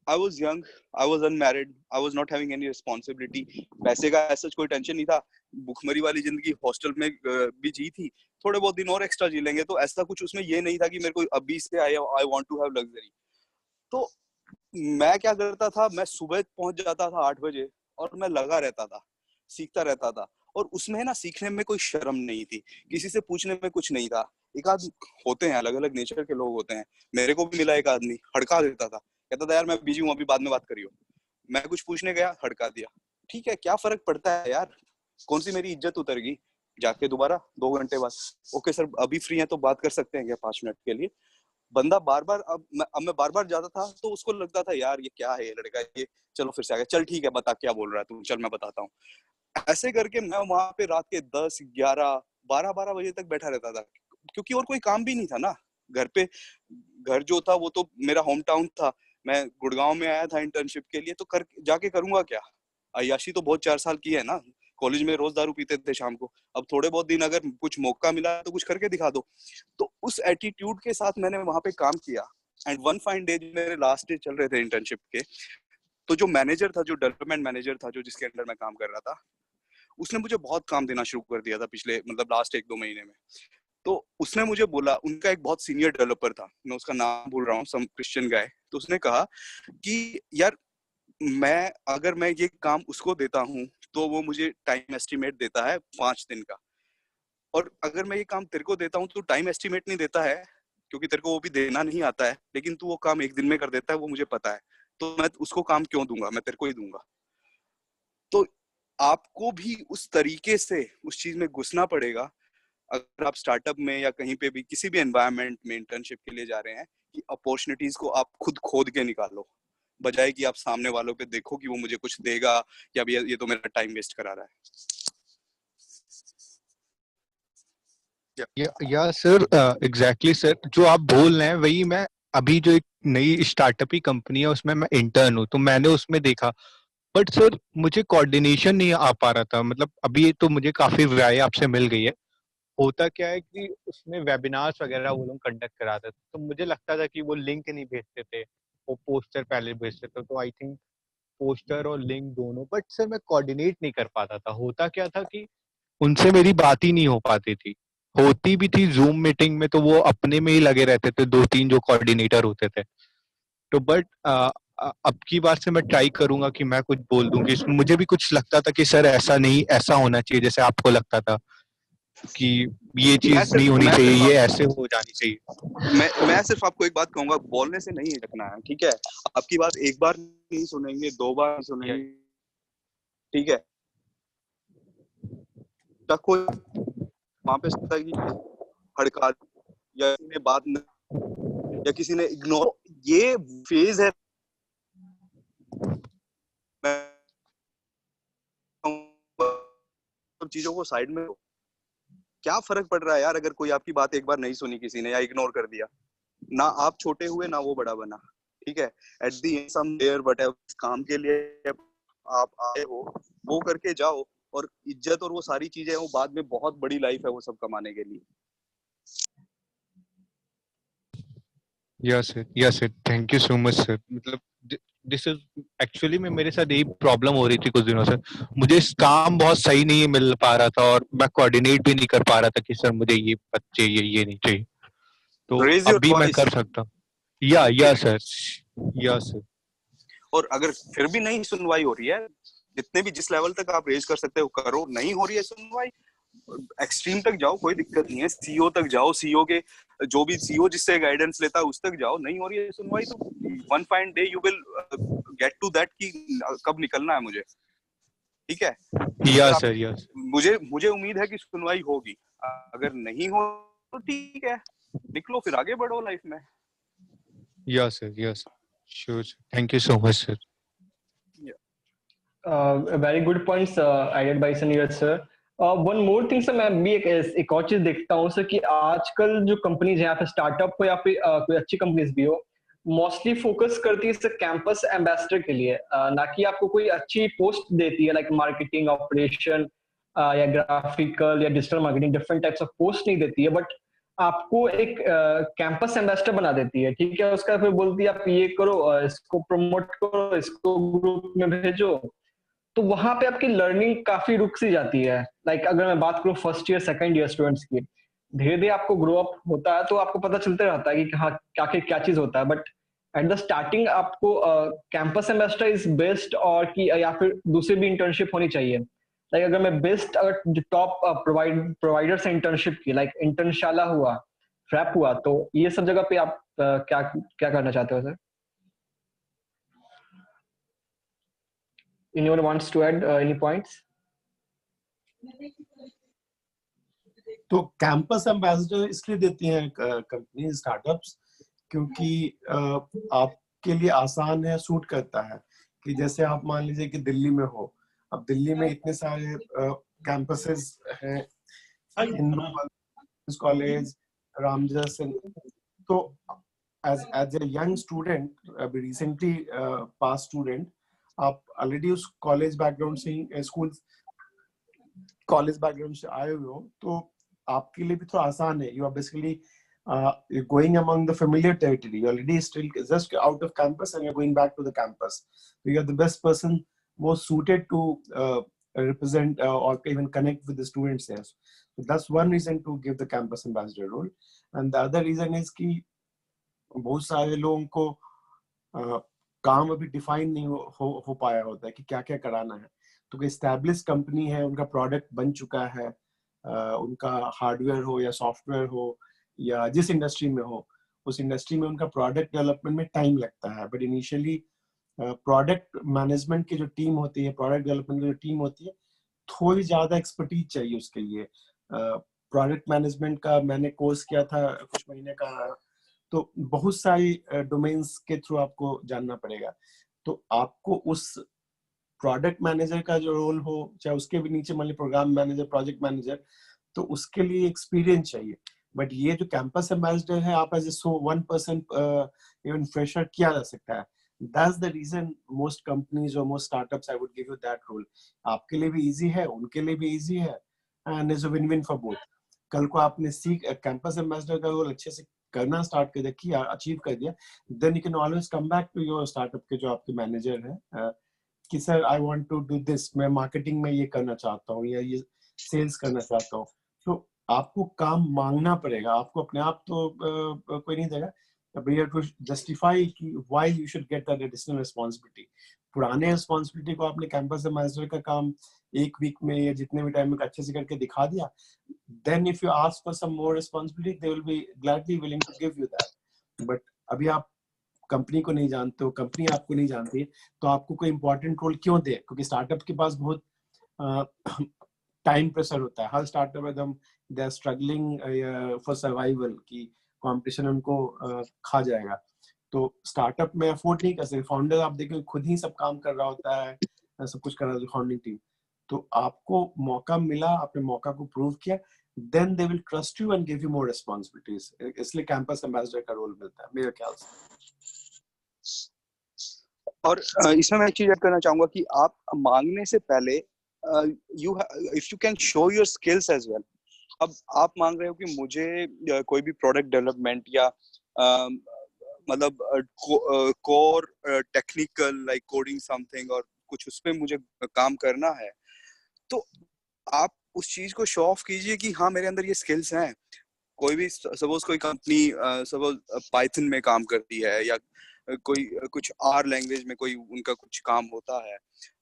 I was young, I was unmarried, I was not having any responsibility. पैसे का ऐसा कोई टेंशन नहीं था. भुखमरी वाली जिंदगी हॉस्टल में भी जी थी. थोड़े बहुत दिन और एक्स्ट्रा जी लेंगे, तो ऐसा कुछ उसमें ये नहीं था कि मेरे को अभी से I want to have luxury. तो मैं क्या करता था, मैं सुबह पहुंच जाता था 8 बजे और मैं लगा रहता था, सीखता रहता था. और उसमें ना सीखने में कोई शर्म नहीं थी, किसी से पूछने में कुछ नहीं था. एक आध होते हैं, अलग अलग नेचर के लोग होते हैं. मेरे को भी मिला एक आदमी, हड़का देता था, कहता था यार मैं बिजी हूँ, अभी बाद में बात करियो. मैं कुछ पूछने गया, हड़का दिया. ठीक है, क्या फर्क पड़ता है यार, कौन सी मेरी इज्जत उतर गई. जाके दोबारा 2 घंटे बाद, ओके सर अभी फ्री है तो बात कर सकते हैं क्या 5 मिनट के लिए. बंदा बार बार, अब मैं बार बार जाता था तो उसको लगता था यार ये क्या है ये लड़का, ये चलो फिर से आ गया, चल ठीक है बता क्या बोल रहा है तू, चल मैं बताता हूँ. ऐसे करके मैं वहां पे रात के 10, 11, 12 बजे तक बैठा रहता था, क्योंकि और कोई काम भी नहीं था ना घर पे। घर जो था वो तो मेरा होम टाउन था, मैं गुड़गांव में आया था इंटर्नशिप के लिए, तो कर जाके करूंगा क्या? अय्याशी तो बहुत 4 साल की है ना, कॉलेज में रोज दारू पीते थे शाम को, अब थोड़े बहुत दिन अगर कुछ मौका मिला तो कुछ करके दिखा दो। तो उस एटीट्यूड के साथ मैंने वहां पे काम किया। एंड वन फाइन डे, मेरे लास्ट डे चल रहे थे इंटर्नशिप के, तो जो मैनेजर था, जो डेवलपमेंट मैनेजर था, जो जिसके अंडर मैं काम कर रहा था, उसने मुझे बहुत काम देना शुरू कर दिया था पिछले मतलब लास्ट 1-2 महीने में। तो उसने मुझे बोला, उनका एक बहुत सीनियर डेवलपर था, मैं उसका नाम भूल रहा हूँ, सम क्रिश्चियन गाय, तो उसने कहा कि यार अगर मैं ये काम उसको देता हूँ तो वो मुझे टाइम एस्टिमेट देता है 5 दिन का, और अगर मैं ये काम तेरे को देता हूँ तो टाइम एस्टिमेट नहीं देता है, क्योंकि तेरे को वो भी देना नहीं आता है, लेकिन तू वो काम 1 दिन में कर देता है, वो मुझे पता है, तो मैं उसको काम क्यों दूंगा, मैं तेरे को ही दूंगा। तो आपको भी उस तरीके से उस चीज में घुसना पड़ेगा अगर आप स्टार्टअप में या कहीं पे भी किसी भी एनवायरनमेंट में इंटर्नशिप के लिए जा रहे हैं, कि अपॉर्चुनिटीज को आप खुद खोद के निकालो, बजाय कि आप सामने वालों पे देखो कि वो मुझे कुछ देगा या ये तो मेरा टाइम वेस्ट करा रहा है। या सर, एग्जैक्टली सर, जो आप बोल रहे हैं वही मैं अभी जो एक नई स्टार्टअप ही कंपनी है उसमें मैं इंटर्न हूँ, तो मैंने उसमें देखा। बट सर मुझे कोऑर्डिनेशन नहीं आ पा रहा था, मतलब अभी तो मुझे काफी राय आपसे मिल गई है। होता क्या है कि उसमें वेबिनार्स वगैरह वो लोग कंडक्ट कराते थे, तो मुझे लगता था कि वो लिंक नहीं भेजते थे, वो पोस्टर पहले भेजते थे, तो आई थिंक पोस्टर और लिंक दोनों। बट सर मैं कोऑर्डिनेट नहीं कर पाता था। होता क्या था कि उनसे मेरी बात ही नहीं हो पाती थी। होती भी थी जूम मीटिंग में तो वो अपने में ही लगे रहते थे, 2-3 जो कोऑर्डिनेटर होते थे। तो बट अब की बार से मैं ट्राई करूंगा कि मैं कुछ बोल दूं कि मुझे भी कुछ लगता था कि सर ऐसा नहीं, ऐसा होना चाहिए जैसे आपको लगता था कि ये चीज नहीं होनी चाहिए, ये ऐसे हो जानी चाहिए। मैं सिर्फ आपको एक बात कहूंगा, बोलने से नहीं रखना है, ठीक है? आपकी बात एक बार नहीं सुनेंगे, 2 बार नहीं सुनेंगे, ठीक है? तक कोई वहां पे सकता है कि हड़का या किसी ने बात न, या किसी ने इग्नोर, ये फेज है। मैं चीजों को साइड में, क्या फर्क पड़ रहा है यार अगर कोई आपकी बात एक बार नहीं सुनी किसी ने या इग्नोर कर दिया, ना आप छोटे हुए ना वो बड़ा बना, ठीक है? At the end some there whatever काम के लिए आप आए हो वो करके जाओ, और इज्जत और वो सारी चीजें वो बाद में, बहुत बड़ी लाइफ है वो सब कमाने के लिए। Yes sir, thank you so much sir. मतलब दिस इज एक्चुअली में मेरे साथ यही प्रॉब्लम हो रही थी कुछ दिनों से। मुझे काम बहुत सही नहीं मिल पा रहा था और मैं कोऑर्डिनेट भी नहीं कर पा रहा था कि सर मुझे ये चाहिए, ये नहीं चाहिए। तो रेज योर अभी मैं वॉइस। कर सकता हूँ। या सर, या सर। और अगर फिर भी नहीं सुनवाई हो रही है, जितने भी जिस लेवल तक आप रेज कर सकते हो करो, नहीं हो रही है सुनवाई, एक्सट्रीम तक जाओ, कोई दिक्कत नहीं है, सीईओ तक जाओ, सीईओ के जो भी सीईओ जिससे गाइडेंस लेता है उस तक जाओ। नहीं हो रही है सुनवाई तो one fine day you will get to that कि कब निकलना है मुझे, ठीक है? या अगर आप, सर, यस। मुझे उम्मीद है कि सुनवाई होगी, अगर नहीं हो तो ठीक है, निकलो फिर आगे बढ़ो लाइफ में। Yes sir, yes, sure sir, thank you so much sir. Very good points added by सनीरज sir. One more thing sir, मैं भी एक और चीज देखता हूँ सर कि आजकल जो कंपनीज है, या फिर स्टार्टअप हो या फिर कोई अच्छी कंपनीज भी हो, मोस्टली फोकस करती है सर कैंपस एम्बेसडर के लिए, ना कि आपको कोई अच्छी पोस्ट देती है लाइक मार्केटिंग ऑपरेशन या ग्राफिकल या digital marketing, different types of post नहीं देती है, बट आपको एक कैंपस एम्बेसडर बना देती है, ठीक है? उसका फिर बोलती है आप ये करो, इसको प्रमोट करो, इसको ग्रुप में भेजो। तो वहां पे आपकी लर्निंग काफी रुक सी जाती है। लाइक अगर मैं बात करूं first year second year students की, धीरे धीरे आपको ग्रो अप होता है तो आपको पता चलते रहता है कि हाँ क्या चीज होता है, बट एट द स्टार्टिंग आपको कैंपस सेमेस्टर इज बेस्ट, और कि या फिर दूसरी भी इंटर्नशिप होनी चाहिए। लाइक अगर मैं बेस्ट, अगर टॉप प्रोवाइडर से इंटर्नशिप की, लाइक इंटर्नशाला हुआ, फ्रैप हुआ, तो ये सब जगह पे आप क्या क्या करना चाहते हो sir? Anyone wants to add any points? तो कैंपस एम्बेसडर इसलिए देती हैं कंपनी स्टार्टअप्स, क्योंकि आपके लिए आसान है, सूट करता है। कि जैसे आप मान लीजिए कि दिल्ली में हो, अब दिल्ली में इतने सारे कैंपसेस हैं, हिंदू कॉलेज, रामजस, तो as a young student, अभी recently past student, आप ऑलरेडी उस कॉलेज बैकग्राउंड से, स्कूल कॉलेज बैकग्राउंड से आए हुए हो, तो आपके लिए भी थोड़ा आसान है. You are basically going among the familiar territory. You already still just out of campus and you're going back to the campus. So you're the best person, most suited to represent or even connect with the students there. So that's one reason to give the campus ambassador role. And the other reason is कि बहुत सारे लोगों को काम अभी डिफाइन नहीं हो पाया होता है कि क्या क्या कराना है. तो कोई एस्टैब्लिश कंपनी है, उनका प्रोडक्ट बन चुका है, उनका हार्डवेयर हो या सॉफ्टवेयर हो या जिस इंडस्ट्री में हो, उस इंडस्ट्री में उनका प्रोडक्ट डेवलपमेंट में टाइम लगता है. बट इनिशियली प्रोडक्ट मैनेजमेंट की जो टीम होती है, प्रोडक्ट डेवलपमेंट की जो टीम होती है, थोड़ी ज्यादा एक्सपर्टीज चाहिए उसके लिए. प्रोडक्ट मैनेजमेंट का मैंने कोर्स किया था कुछ महीने का, तो बहुत सारी डोमेन्स के थ्रू आपको जानना पड़ेगा. तो आपको उस प्रोडक्ट मैनेजर का जो रोल हो, चाहे उसके भी नीचे मान लीजिए प्रोग्राम मैनेजर, प्रोजेक्ट मैनेजर, तो उसके लिए एक्सपीरियंस चाहिए. बट ये जो कैंपस एम्बेसडर है, आप एज ए 1% इवन फ्रेशर किया जा सकता है. That's the reason most companies or most startups, I would give you that role. आपके लिए भी easy है, उनके लिए भी easy है, and it's a win-win for both. कल को आपने कैंपस एम्बेसडर का रोल अच्छे से करना स्टार्ट कर दिया, अचीव कर दिया, then you can always come back to your startup के जो आपके मैनेजर हैं कि sir I want to do this, मैं मार्केटिंग में ये करना चाहता हूँ या ये सेल्स करना चाहता हूँ. तो आपको काम मांगना पड़ेगा, आपको अपने आप तो कोई नहीं देगा. But you have to justify why you should get that additional responsibility. पुराने responsibility को आपने कैंपस एम्बेसडर का काम एक वीक में या जितने भी टाइम में अच्छे से करके दिखा दिया, then if you ask for some more responsibility, they will be gladly willing to give you that. But अभी आप कंपनी को नहीं जानते हो, कंपनी आपको नहीं जानती, तो आपको कोई इंपॉर्टेंट रोल क्यों दे? क्योंकि स्टार्टअप के पास बहुत टाइम प्रेशर होता है. हर स्टार्टअप एकदम they are struggling for survival, की कंपटीशन उनको खा जाएगा. तो स्टार्टअप में अफोर्ड नहीं कर सकते. फाउंडर आप देखिए खुद ही सब काम कर रहा होता है, सब कुछ कर रहा है फाउंडिंग टीम. तो आपको मौका मिला, आपने मौका को प्रूव किया, then they will trust you and give you more responsibilities. इसलिए कैंपस एम्बेसडर का रोल मिलता है मेरे ख्याल से. और इसमें मैं एक चीज ऐड करना चाहूंगा कि आप मांगने से पहले if you can show your skills as well. अब आप मांग रहे हो कि मुझे कोई भी प्रोडक्ट डेवलपमेंट या मतलब core technical like coding something और कुछ उस पे मुझे काम करना है, तो आप उस चीज को शो ऑफ कीजिए कि हाँ मेरे अंदर ये स्किल्स हैं. कोई भी सपोज कोई कंपनी सपोज पाइथन में काम करती है या कोई कुछ आर लैंग्वेज में कोई उनका कुछ काम होता है,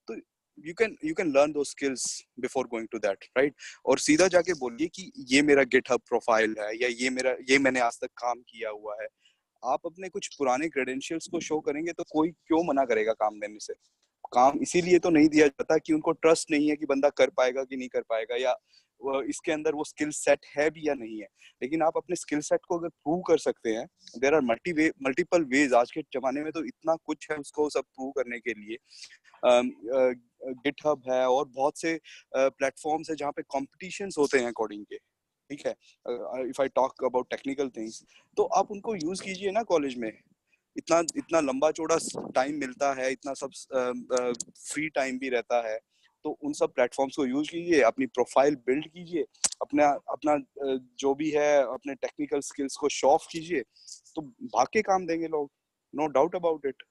तो you can learn those skills before going to that, right? और सीधा जाके बोलिए कि ये मेरा GitHub प्रोफाइल है या ये मैंने आज तक काम किया हुआ है. आप अपने कुछ पुराने क्रेडेंशियल्स को शो करेंगे तो कोई क्यों मना करेगा काम देने से. काम इसीलिए तो नहीं दिया जाता कि उनको ट्रस्ट नहीं है कि बंदा कर पाएगा कि नहीं कर पाएगा, या इसके अंदर वो स्किल सेट है भी या नहीं है. लेकिन आप अपने स्किल सेट को अगर प्रूव कर सकते हैं, देयर आर मल्टीपल वेज. आज के जमाने में तो इतना कुछ है उसको सब प्रूव करने के लिए. गिटहब है और बहुत से प्लेटफॉर्म्स है जहाँ पे कॉम्पिटिशन्स होते हैं कोडिंग के. ठीक है, if I talk about technical things, तो आप उनको यूज कीजिए ना. कॉलेज में इतना लंबा चौड़ा टाइम मिलता है, इतना सब फ्री टाइम भी रहता है, तो उन सब प्लेटफॉर्म्स को यूज कीजिए, अपनी प्रोफाइल बिल्ड कीजिए, अपना जो भी है अपने टेक्निकल स्किल्स को शो ऑफ कीजिए, तो भाग के काम देंगे लोग, नो डाउट अबाउट इट.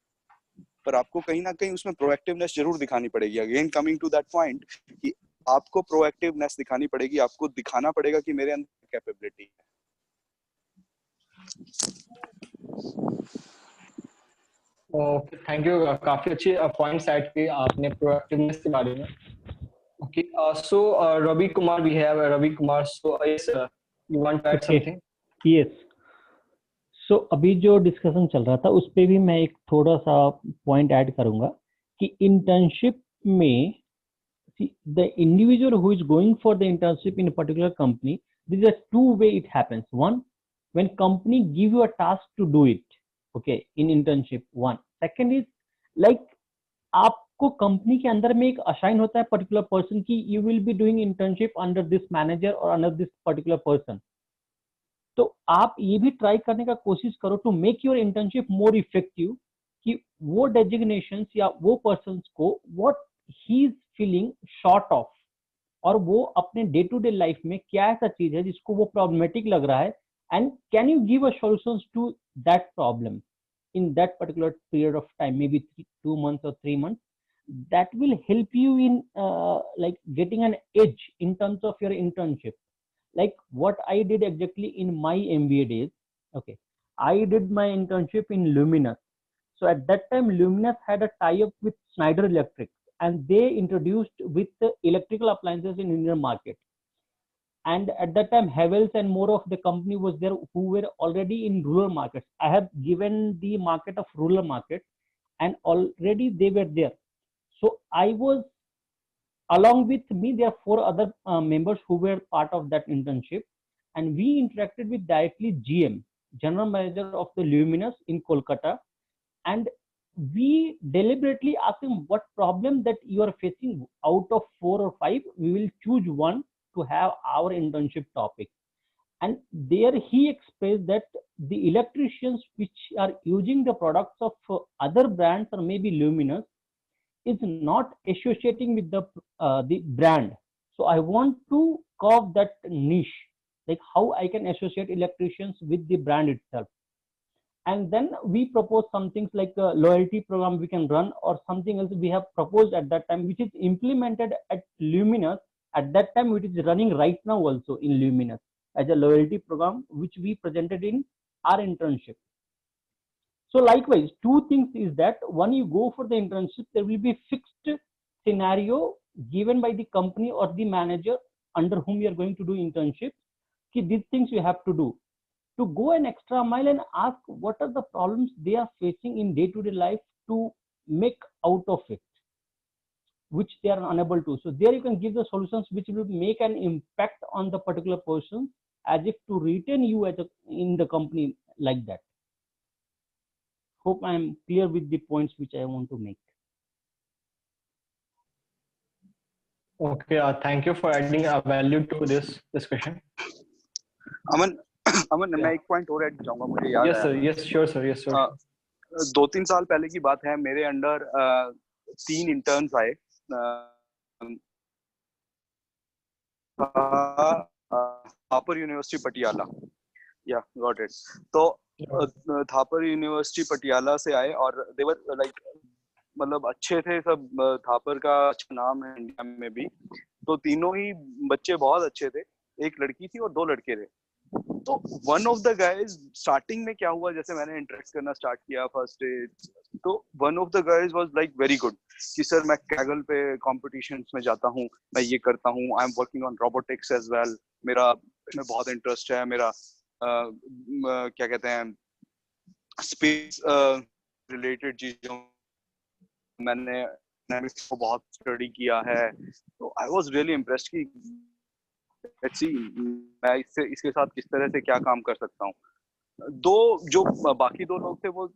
पर आपको कहीं ना कहीं उसमें प्रोएक्टिवनेस जरूर दिखानी पड़ेगी. Again coming to that point कि आपको प्रोएक्टिवनेस दिखानी पड़ेगी, आपको दिखाना पड़ेगा कि मेरे अंदर कैपेबिलिटी है. Okay, thank you. काफी अच्छी पॉइंट्स ऐड किए आपने प्रोएक्टिवनेस के बारे में. Okay, so Ravi Kumar, we have Ravi Kumar. So yes, you want to add something? Yes. So अभी जो डिस्कशन चल रहा था उस पे भी मैं एक थोड़ा सा पॉइंट ऐड करूंगा कि इंटर्नशिप में the individual who is going for the internship in a particular company, there is a two way it happens. One, when company give you a task to do it, okay, in internship. One. Second is like आपको कंपनी के अंदर में एक असाइन होता है पर्टिकुलर पर्सन की you will be doing internship under this manager और अंडर दिस पर्टिकुलर पर्सन। तो आप ये भी ट्राई करने का कोशिश करो to make your internship more effective, कि वो डेजिग्नेशंस या वो पर्सन्स को what he is feeling short of, और वो अपने डे टू डे लाइफ में क्या ऐसा चीज है जिसको वो प्रॉब्लमेटिक लग रहा है, and can you give a solutions to that problem in that particular period of time, maybe 2 months or 3 months. That will help you in like getting an edge in terms of your internship. Like what I did exactly in my MBA days. Okay, I did my internship in Luminous. So at that time Luminous had a tie-up with Schneider Electric, and they introduced with the electrical appliances in Indian market. And at that time Havels and more of the company was there who were already in rural markets. I have given the market of rural market, and already they were there. So I was, along with me there are 4 other members who were part of that internship, and we interacted with directly GM, general manager of the Luminous in Kolkata, and we deliberately asked him what problem that you are facing. Out of 4 or 5 we will choose one to have our internship topic. And there he expressed that the electricians which are using the products of other brands or maybe Luminous is not associating with the brand. So I want to carve that niche, like how I can associate electricians with the brand itself. And then we propose some things like a loyalty program we can run, or something else we have proposed at that time, which is implemented at Luminous at that time, which is running right now also in Luminous as a loyalty program, which we presented in our internship. So likewise, 2 things is that when you go for the internship, there will be fixed scenario given by the company or the manager under whom you are going to do internship. These things you have to do. To go an extra mile and ask what are the problems they are facing in day-to-day life to make out of it, which they are unable to. So there you can give the solutions which will make an impact on the particular person, as if to retain you as in the company like that. Hope I am clear with the points which I want to make. Okay, thank you for adding a value to this discussion. अमन मैं एक पॉइंट और ऐड चाहूंगा, मुझे याद Yes sir, yes sure sir, yes sir. 2-3 साल पहले की बात है, मेरे अंडर 3 इंटर्न्स आए थापर यूनिवर्सिटी पटियाला, या गॉट इट। तो थापर यूनिवर्सिटी पटियाला से आए और दे वर लाइक मतलब अच्छे थे सब, थापर का अच्छा नाम है इंडिया में भी। तो तीनों ही बच्चे बहुत अच्छे थे, एक लड़की थी और 2 लड़के थे। तो one of the guys, starting में क्या हुआ, जैसे मैंने इंटरेक्ट करना स्टार्ट किया फर्स्ट डे, तो one of the guys was like very good कि सर मैं कैगल पे कॉम्पिटिशन्स में जाता हूँ, मैं ये करता हूँ, I am working on robotics as well, मेरा इसमें बहुत इंटरेस्ट है, मेरा क्या कहते हैं स्पेस रिलेटेड चीजों मैंने को बहुत स्टडी किया है। तो आई वाज रियली इम्प्रेस्ड कि लेट्स सी मैं इसके साथ किस तरह से क्या काम कर सकता हूँ। जो बाकी 2 लोग थे वो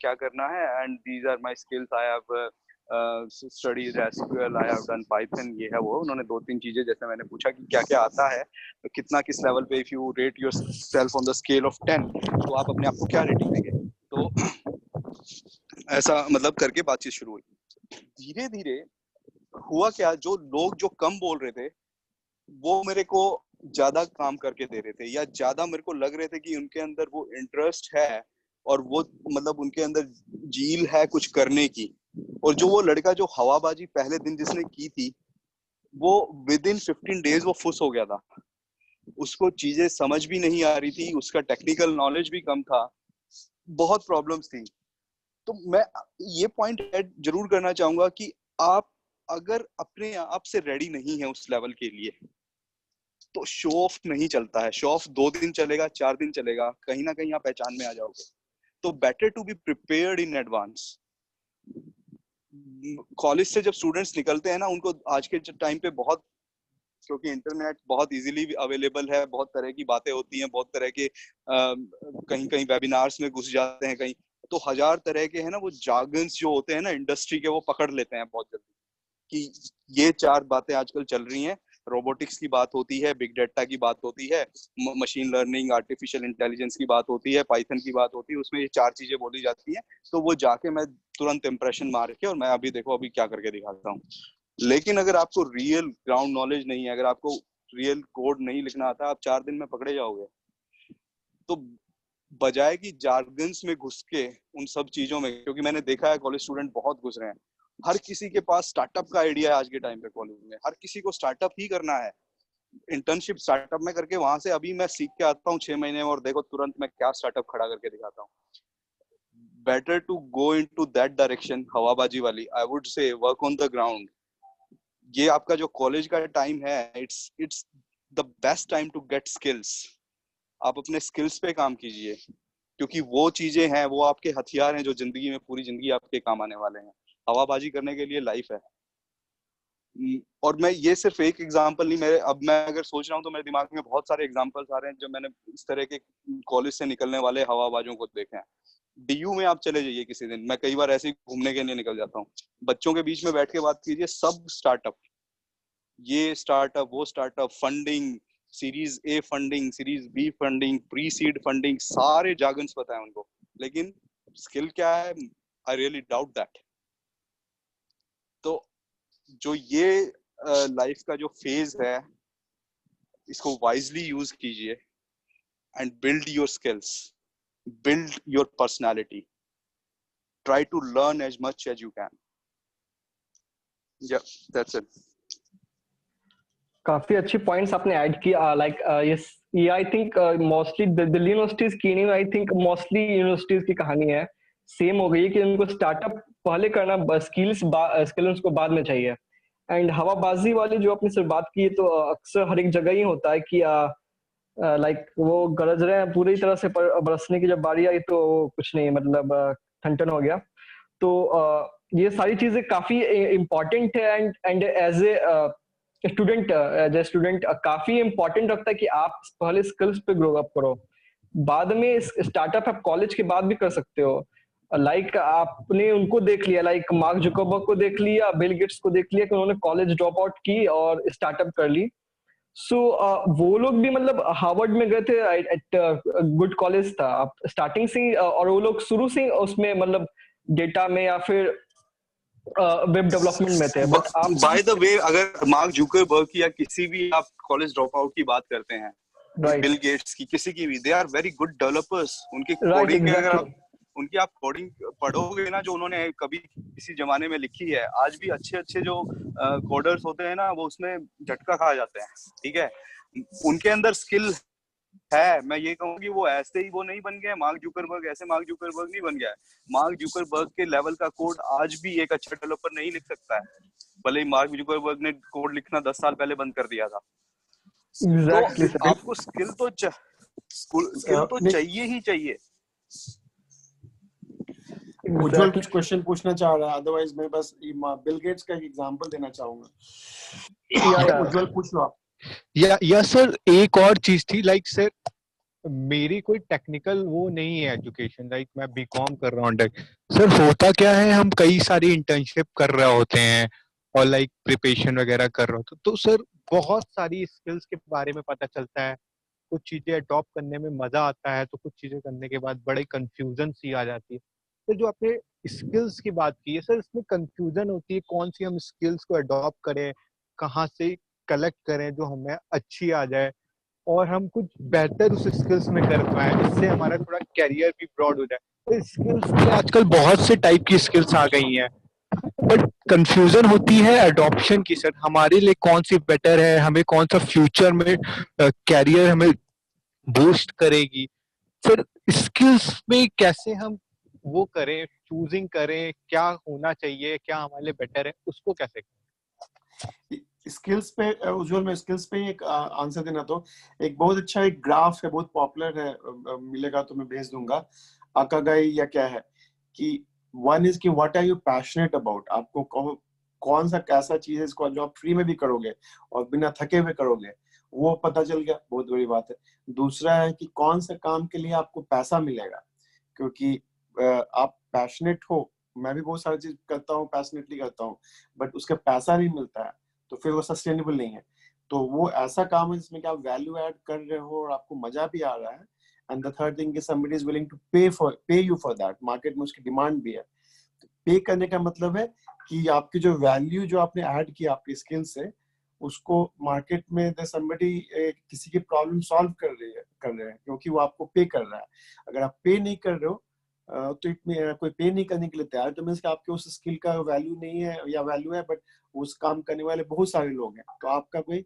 क्या करना है, and these are my skills, I have studied SQL, I have done Python, ये है वो। उन्होंने 2-3 चीजें, जैसे मैंने पूछा कि क्या क्या आता है, कितना किस लेवल पे, if you rate yourself on the scale of 10 तो आप अपने आप को क्या रेटिंग देंगे। तो ऐसा मतलब करके बातचीत शुरू हुई। धीरे धीरे हुआ क्या, जो लोग जो कम बोल रहे थे वो मेरे को ज्यादा काम करके दे रहे थे, या ज्यादा मेरे को लग रहे थे कि उनके अंदर वो इंटरेस्ट है और वो मतलब उनके अंदर जील है कुछ करने की। और जो वो लड़का जो हवाबाजी पहले दिन जिसने की थी, वो विद इन 15 डेज वो फुस हो गया था, उसको चीजें समझ भी नहीं आ रही थी, उसका टेक्निकल नॉलेज भी कम था, बहुत प्रॉब्लम्स थी। तो मैं ये पॉइंट ऐड जरूर करना चाहूंगा कि आप अगर अपने आप से रेडी नहीं है उस लेवल के लिए, तो शो ऑफ नहीं चलता है। शो ऑफ 2 दिन चलेगा, 4 दिन चलेगा, कहीं ना कहीं आप पहचान में आ जाओगे। तो better to be prepared in advance. College से जब स्टूडेंट्स निकलते हैं ना, उनको आज के टाइम पे बहुत, क्योंकि इंटरनेट बहुत इजीली अवेलेबल है, बहुत तरह की बातें होती हैं, बहुत तरह के कहीं कहीं वेबिनार्स में घुस जाते हैं, कहीं तो 1000 तरह के है ना वो जार्गन्स जो होते हैं ना इंडस्ट्री के, वो पकड़ लेते हैं बहुत जल्दी कि ये 4 बातें आजकल चल रही हैं। रोबोटिक्स की बात होती है, बिग डेटा की बात होती है, मशीन लर्निंग, आर्टिफिशियल इंटेलिजेंस की बात होती है, पाइथन की बात होती है, उसमें ये 4 चीजें बोली जाती हैं। तो वो जाके मैं तुरंत इंप्रेशन मार के और मैं अभी देखो अभी क्या करके दिखाता हूँ। लेकिन अगर आपको रियल ग्राउंड नॉलेज नहीं है, अगर आपको रियल कोड नहीं लिखना आता, आप 4 दिन में पकड़े जाओगे। तो बजाय कि जार्गन्स में घुस के उन सब चीजों में, क्योंकि मैंने देखा है कॉलेज स्टूडेंट बहुत घुस रहे हैं, हर किसी के पास स्टार्टअप का आइडिया है आज के टाइम पे कॉलेज में, हर किसी को स्टार्टअप ही करना है। इंटर्नशिप स्टार्टअप में करके वहां से अभी मैं सीख के आता हूँ 6 महीने में, और देखो तुरंत मैं क्या स्टार्टअप खड़ा करके दिखाता हूँ। Better to go into that direction, हवाबाजी वाली, I would say work on the ground. ये आपका जो कॉलेज का टाइम है, it's the best time to get skills. आप अपने स्किल्स पे काम कीजिए, क्योंकि वो चीजें हैं, वो आपके हथियार हैं जो जिंदगी में पूरी जिंदगी आपके काम आने वाले हैं। हवाबाजी करने के लिए लाइफ है। और मैं ये सिर्फ एक एग्जांपल नहीं, मेरे अब मैं अगर सोच रहा हूँ तो मेरे दिमाग में बहुत सारे एग्जांपल्स आ रहे हैं जो मैंने इस तरह के कॉलेज से निकलने वाले हवाबाजों को देखे हैं। डीयू में आप चले जाइए किसी दिन, मैं कई बार ऐसे ही घूमने के लिए निकल जाता हूँ, बच्चों के बीच में बैठ के बात कीजिए, सब स्टार्टअप, ये स्टार्टअप, वो startup, funding, series A funding, series B funding, pre seed funding, सारे जार्गन्स पता है उनको, लेकिन स्किल क्या है, आई रियली डाउट दैट। तो जो ये लाइफ का जो फेज है, इसको वाइजली यूज कीजिए and build your skills, build your personality, try to learn as much as you can. Yeah, that's it. काफी अच्छी पॉइंट्स आपने ऐड किया, लाइक ये I think mostly Delhi universities की नहीं, आई थिंक मोस्टली यूनिवर्सिटीज की कहानी है, सेम हो गई है कि उनको स्टार्टअप पहले करना, स्किल्स को बाद में चाहिए। एंड हवाबाजी वाली जो आपने सिर्फ बात की है, तो अक्सर हर एक जगह ही होता है कि लाइक वो गरज रहे हैं पूरी तरह से, बरसने की जब बारी आई तो कुछ नहीं, मतलब ठन हो गया। तो ये सारी चीजें काफी इम्पोर्टेंट है, एंड एज ए स्टूडेंट काफी इम्पोर्टेंट रखता है कि आप पहले स्किल्स पे ग्रो अप करो, बाद में स्टार्टअप आप कॉलेज के बाद भी कर सकते हो। लाइक आपने उनको देख लिया, लाइक मार्क जुकरबर्ग को देख लिया, बिल गेट्स को देख लिया कि उन्होंने कॉलेज ड्रॉप आउट की और स्टार्टअप कर ली। सो वो लोग भी मतलब हार्वर्ड में गए थे, एट गुड कॉलेज था, आप स्टार्टिंग से और वो लोग शुरू से उसमें मतलब डेटा में या फिर वेब डेवलपमेंट में थे। बट आप बाय द वे, अगर मार्क जुकरबर्ग की या किसी भी आप कॉलेज ड्रॉप आउट की बात करते हैं, बिल गेट्स की, किसी की भी, they are very good developers. उनकी कोडिंग में अगर आप उनकी आप कोडिंग पढ़ोगे ना, जो उन्होंने कभी किसी जमाने में लिखी है, आज भी अच्छे अच्छे जो कोडर्स होते हैं ना, वो उसमें झटका खा जाते हैं। ठीक है, उनके अंदर स्किल है। मैं ये कहूँगी वो ऐसे ही वो नहीं बन गया मार्क जुकरबर्ग, ऐसे मार्क जुकरबर्ग नहीं बन गया है। मार्क जुकरबर्ग के लेवल का कोड आज भी एक अच्छा डेवलपर नहीं लिख सकता है, भले ही मार्क जुकरबर्ग ने कोड लिखना 10 साल पहले बंद कर दिया था। Exactly, तो आपको स्किल तो चाहिए ही चाहिए। उज्जवल कुछ क्वेश्चन पूछना चाह रहा है, अदरवाइज मैं बस बिल गेट्स का एक एग्जांपल देना चाहूंगा। उज्जवल पूछ लो आप। या सर एक और चीज थी, लाइक सर मेरी कोई टेक्निकल वो नहीं है एजुकेशन, लाइक मैं बीकॉम कर रहा हूँ। सर होता क्या है, हम कई सारी इंटर्नशिप कर रहे होते हैं और लाइक प्रिपरेशन वगैरह कर रहे होते, तो सर बहुत सारी स्किल्स के बारे में पता चलता है, कुछ चीजें अडॉप्ट करने में मजा आता है, तो कुछ चीजें करने के बाद बड़े कंफ्यूजन सी आ जाती है। तो जो आपने स्किल्स की बात की है सर, इसमें कंफ्यूजन होती है कौन सी हम स्किल्स को अडॉप्ट करें, कहाँ से कलेक्ट करें जो हमें अच्छी आ जाए और हम कुछ बेहतर उस स्किल्स में कर पाए, जिससे हमारा थोड़ा कैरियर भी ब्रॉड हो जाए। तो स्किल्स में आजकल बहुत से टाइप की स्किल्स आ गई हैं, बट कंफ्यूजन होती है अडॉप्शन की। सर हमारे लिए कौन सी बेटर है, हमें कौन सा फ्यूचर में कैरियर हमें बूस्ट करेगी। सर स्किल्स में कैसे हम वो करें, चूजिंग करें, क्या होना चाहिए, क्या हमारे लिए बेटर है, उसको कैसे करें। स्किल्स पे उज्जवल, में स्किल्स पे एक आंसर देना, तो एक बहुत अच्छा एक ग्राफ है, बहुत पॉपुलर है, मिलेगा तो मैं भेज दूंगा, अकागाई या क्या है, कि वन इज कि what are you passionate about, आपको कौन सा कैसा चीज है इसको जो आप फ्री में भी करोगे और बिना थके हुए करोगे, वो पता चल गया, बहुत बड़ी बात है। दूसरा है कि कौन सा काम के लिए आपको पैसा मिलेगा, क्योंकि आप पैशनेट हो, मैं भी बहुत सारी चीज करता हूँ, पैशनेटली करता हूँ, बट उसका पैसा नहीं मिलता है तो फिर वो सस्टेनेबल नहीं है। तो वो ऐसा काम है जिसमें कि आप वैल्यू ऐड कर रहे हो और आपको मजा भी आ रहा है। And the third thing is somebody is willing to pay you for that. Market में उसकी डिमांड भी है। पे करने का मतलब है कि आपकी जो वैल्यू जो आपने ऐड की आपके स्किल से, उसको मार्केट में समबडी किसी की प्रॉब्लम सॉल्व कर रहे हैं क्योंकि वो आपको पे कर रहा है। अगर आप पे नहीं कर रहे हो तो कोई पे नहीं करने के लिए तैयार, तो मीन्स कि आपके उस स्किल का वैल्यू नहीं है या वैल्यू है बट उस काम करने वाले बहुत सारे लोग हैं, तो आपका कोई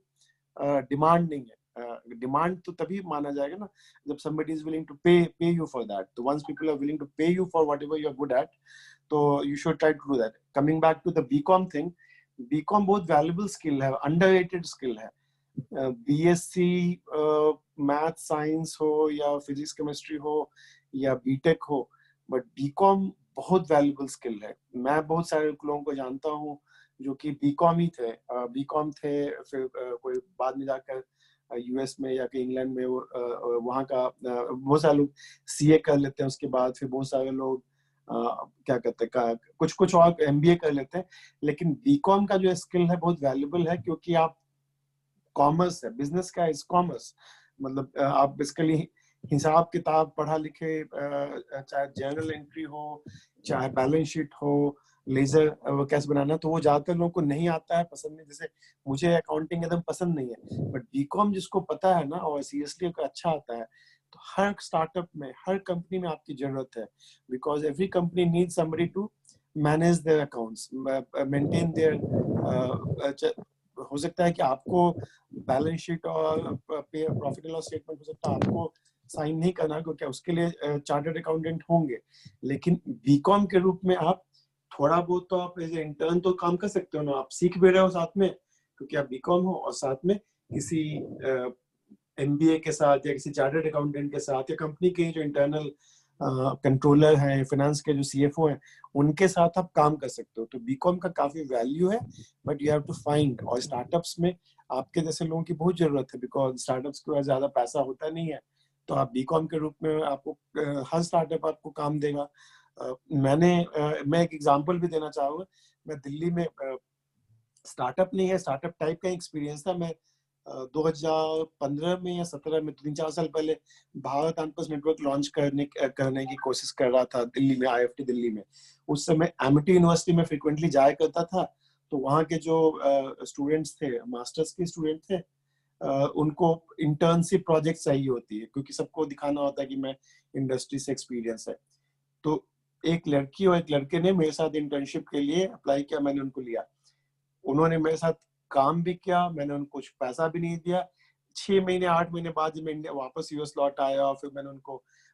डिमांड नहीं है। डिमांड तो तभी माना जाएगा ना जब somebody is willing to pay you for that. So once people are willing to pay you for whatever you are good at, तो you should try to do that. Coming back to the BCom thing, BCom बहुत valuable skill है, underrated skill है। BSc मैथ साइंस हो या फिजिक्स केमिस्ट्री हो या बीटेक हो, बट बीकॉम बहुत वैल्यूबल स्किल है। मैं बहुत सारे लोगों को जानता हूँ जो कि बीकॉम ही थे, बीकॉम थे, फिर कोई बाद में जाकर यूएस में या कि इंग्लैंड में वहाँ का बहुत सारे लोग सीए कर लेते हैं, उसके बाद फिर बहुत सारे लोग क्या कहते हैं कुछ कुछ और एमबीए कर लेते हैं। लेकिन बीकॉम का जो स्किल है बहुत वैल्यूबल है क्योंकि आप कॉमर्स है, बिजनेस का इज कॉमर्स, मतलब आप बेसिकली हिसाब किताब पढ़ा लिखे, चाहे जर्नल एंट्री हो, चाहे बैलेंस शीट हो, लेजर कैसे बनाना, तो वो ज्यादातर लोगों को नहीं आता है, पसंद नहीं। जैसे मुझे अकाउंटिंग एकदम पसंद नहीं है, बट बीकॉम जिसको पता है ना और सीरियसली अच्छा आता है, तो हर स्टार्टअप में, हर कंपनी में आपकी जरूरत है। Because every company need somebody to manage their accounts, maintain their. हो सकता है कि आपको बैलेंस शीट और प्रॉफिट एंड लॉस स्टेटमेंट हो सकता है आपको साइन नहीं करना क्योंकि उसके लिए चार्टर्ड अकाउंटेंट होंगे, लेकिन बीकॉम के रूप में आप थोड़ा बहुत तो आप एज इंटर्न तो काम कर सकते हो ना, आप सीख भी रहे हो साथ में क्योंकि आप बीकॉम हो, और साथ में किसी एमबीए के साथ या किसी चार्टर्ड अकाउंटेंट के साथ या कंपनी के जो इंटरनल कंट्रोलर हैं, फाइनेंस के जो सीएफओ हैं, उनके साथ आप काम कर सकते हो। तो बीकॉम का काफी वैल्यू है, but you have to find, और स्टार्टअप्स में आपके जैसे लोगों की बहुत जरूरत है बिकॉज स्टार्टअप्स के पास ज्यादा पैसा होता नहीं है। तो आप बीकॉम के रूप में आपको हर स्टार्टअप आपको काम देगा। मैं एक एग्जांपल भी देना चाहूंगा। मैं दिल्ली में स्टार्टअप नहीं है, स्टार्टअप टाइप का एक्सपीरियंस था। मैं 2015 में या 17 में, 3-4 साल पहले भारत कैंपस नेटवर्क लॉन्च करने की कोशिश कर रहा था दिल्ली में, आईएफटी दिल्ली में। उस समय एमिटी यूनिवर्सिटी में फ्रिक्वेंटली जाया करता था, तो वहाँ के जो स्टूडेंट्स थे, मास्टर्स के स्टूडेंट थे, उनको इंटर्नशिप प्रोजेक्ट चाहिए होती है क्योंकि सबको दिखाना होता है कि मैं इंडस्ट्री से एक्सपीरियंस है। तो एक लड़की और एक लड़के ने मेरे साथ इंटर्नशिप के लिए अप्लाई किया, मैंने उनको लिया। उन्होंने मेरे साथ काम भी किया, मैंने उनको कुछ पैसा भी नहीं दिया। 6 महीने 8 महीने बाद जब मैं इंडिया वापस यूएस लौट आया, और फिर मैंने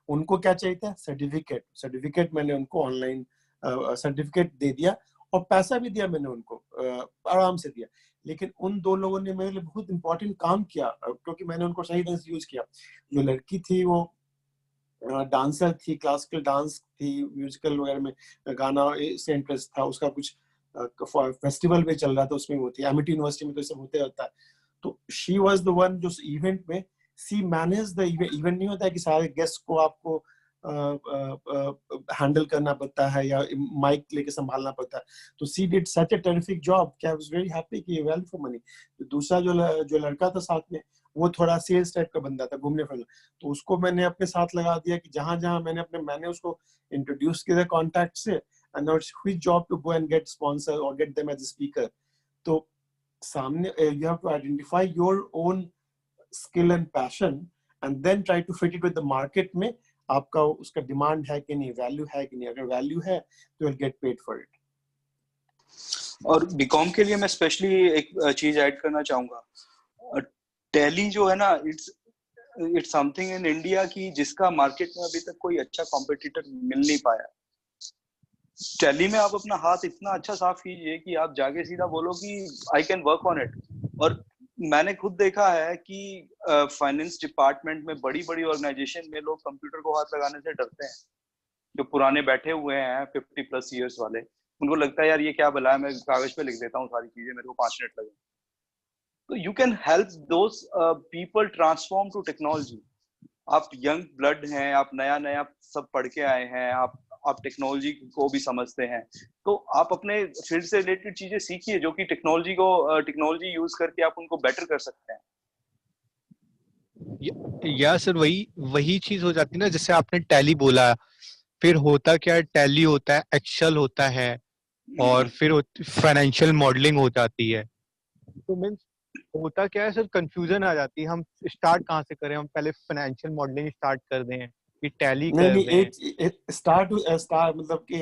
उनको क्या चाहिए था, सर्टिफिकेट मैंने उनको ऑनलाइन सर्टिफिकेट दे दिया और पैसा भी दिया मैंने उनको, आराम से दिया। लेकिन उन दो लोगों ने मेरे लिए बहुत इंपॉर्टेंट काम किया क्योंकि मैंने उनको सही ढंग से यूज किया। जो लड़की थी वो डांसर थी, क्लासिकल डांस थी, म्यूजिकल वगैरह में गाना से इंटरेस्ट था उसका, कुछ फेस्टिवल में चल रहा था उसमें वो थी। एमिटी यूनिवर्सिटी में तो सब होते रहता है। तो शी वाज द वन जो इवेंट में सी मैनेज द इवेंट। नहीं होता है कि सारे गेस्ट को आपको हैंडल करना पड़ता है या माइक लेके संभालना पड़ता है। तो she did such a terrific job कि आई वाज वेरी हैप्पी कि ये वैल्यू फॉर मनी। दूसरा जो लड़का था साथ में, वो थोड़ा सेल्स टाइप का बंदा था, घूमने फिरना, तो उसको मैंने अपने साथ लगा दिया कि जहां जहां मैंने उसको इंट्रोड्यूस किया कॉन्टैक्ट से, and now it's his job to go and get sponsor or get them as a speaker. तो सामने you have to identify your own skill and passion and then try to fit it with the market में आपका उसका डिमांड है कि नहीं, वैल्यू है कि नहीं। अगर वैल्यू है तो you'll get paid for it. और बीकॉम के लिए मैं स्पेशली एक चीज ऐड करना चाहूंगा। टैली जो है ना, इट्स समथिंग इन इंडिया की जिसका मार्केट में अभी तक कोई अच्छा कॉम्पिटिटर मिल नहीं पाया। टैली में आप अपना हाथ इतना अच्छा साफ कीजिए कि आप जाके सीधा बोलो कि I can work on it. और मैंने खुद देखा है कि फाइनेंस डिपार्टमेंट में बड़ी बड़ी ऑर्गेनाइजेशन में लोग कंप्यूटर को हाथ लगाने से डरते हैं। जो पुराने बैठे हुए हैं 50+ ईयर्स वाले, उनको लगता है यार ये क्या भला है, मैं कागज पे लिख देता हूँ सारी चीजें, मेरे को 5 मिनट लगे। तो you can help those people transform to technology. आप यंग ब्लड हैं, आप नया सब पढ़ के आए हैं, आप आप टेक्नोलॉजी को भी समझते हैं, तो आप अपने फील्ड से रिलेटेड चीजें सीखिए जो कि टेक्नोलॉजी यूज करके आप उनको बेटर कर सकते हैं। या सर वही चीज हो जाती है ना, जैसे आपने टैली बोला, फिर होता क्या है, टैली होता है, एक्सेल होता है, और फिर फाइनेंशियल मॉडलिंग हो जाती है। तो मीन्स होता क्या है सर, कंफ्यूजन आ जाती है, हम स्टार्ट कहाँ से करें, हम पहले फाइनेंशियल मॉडलिंग स्टार्ट कर दें कि टैली नहीं कर नहीं, दें। एक स्टार्ट मतलब कि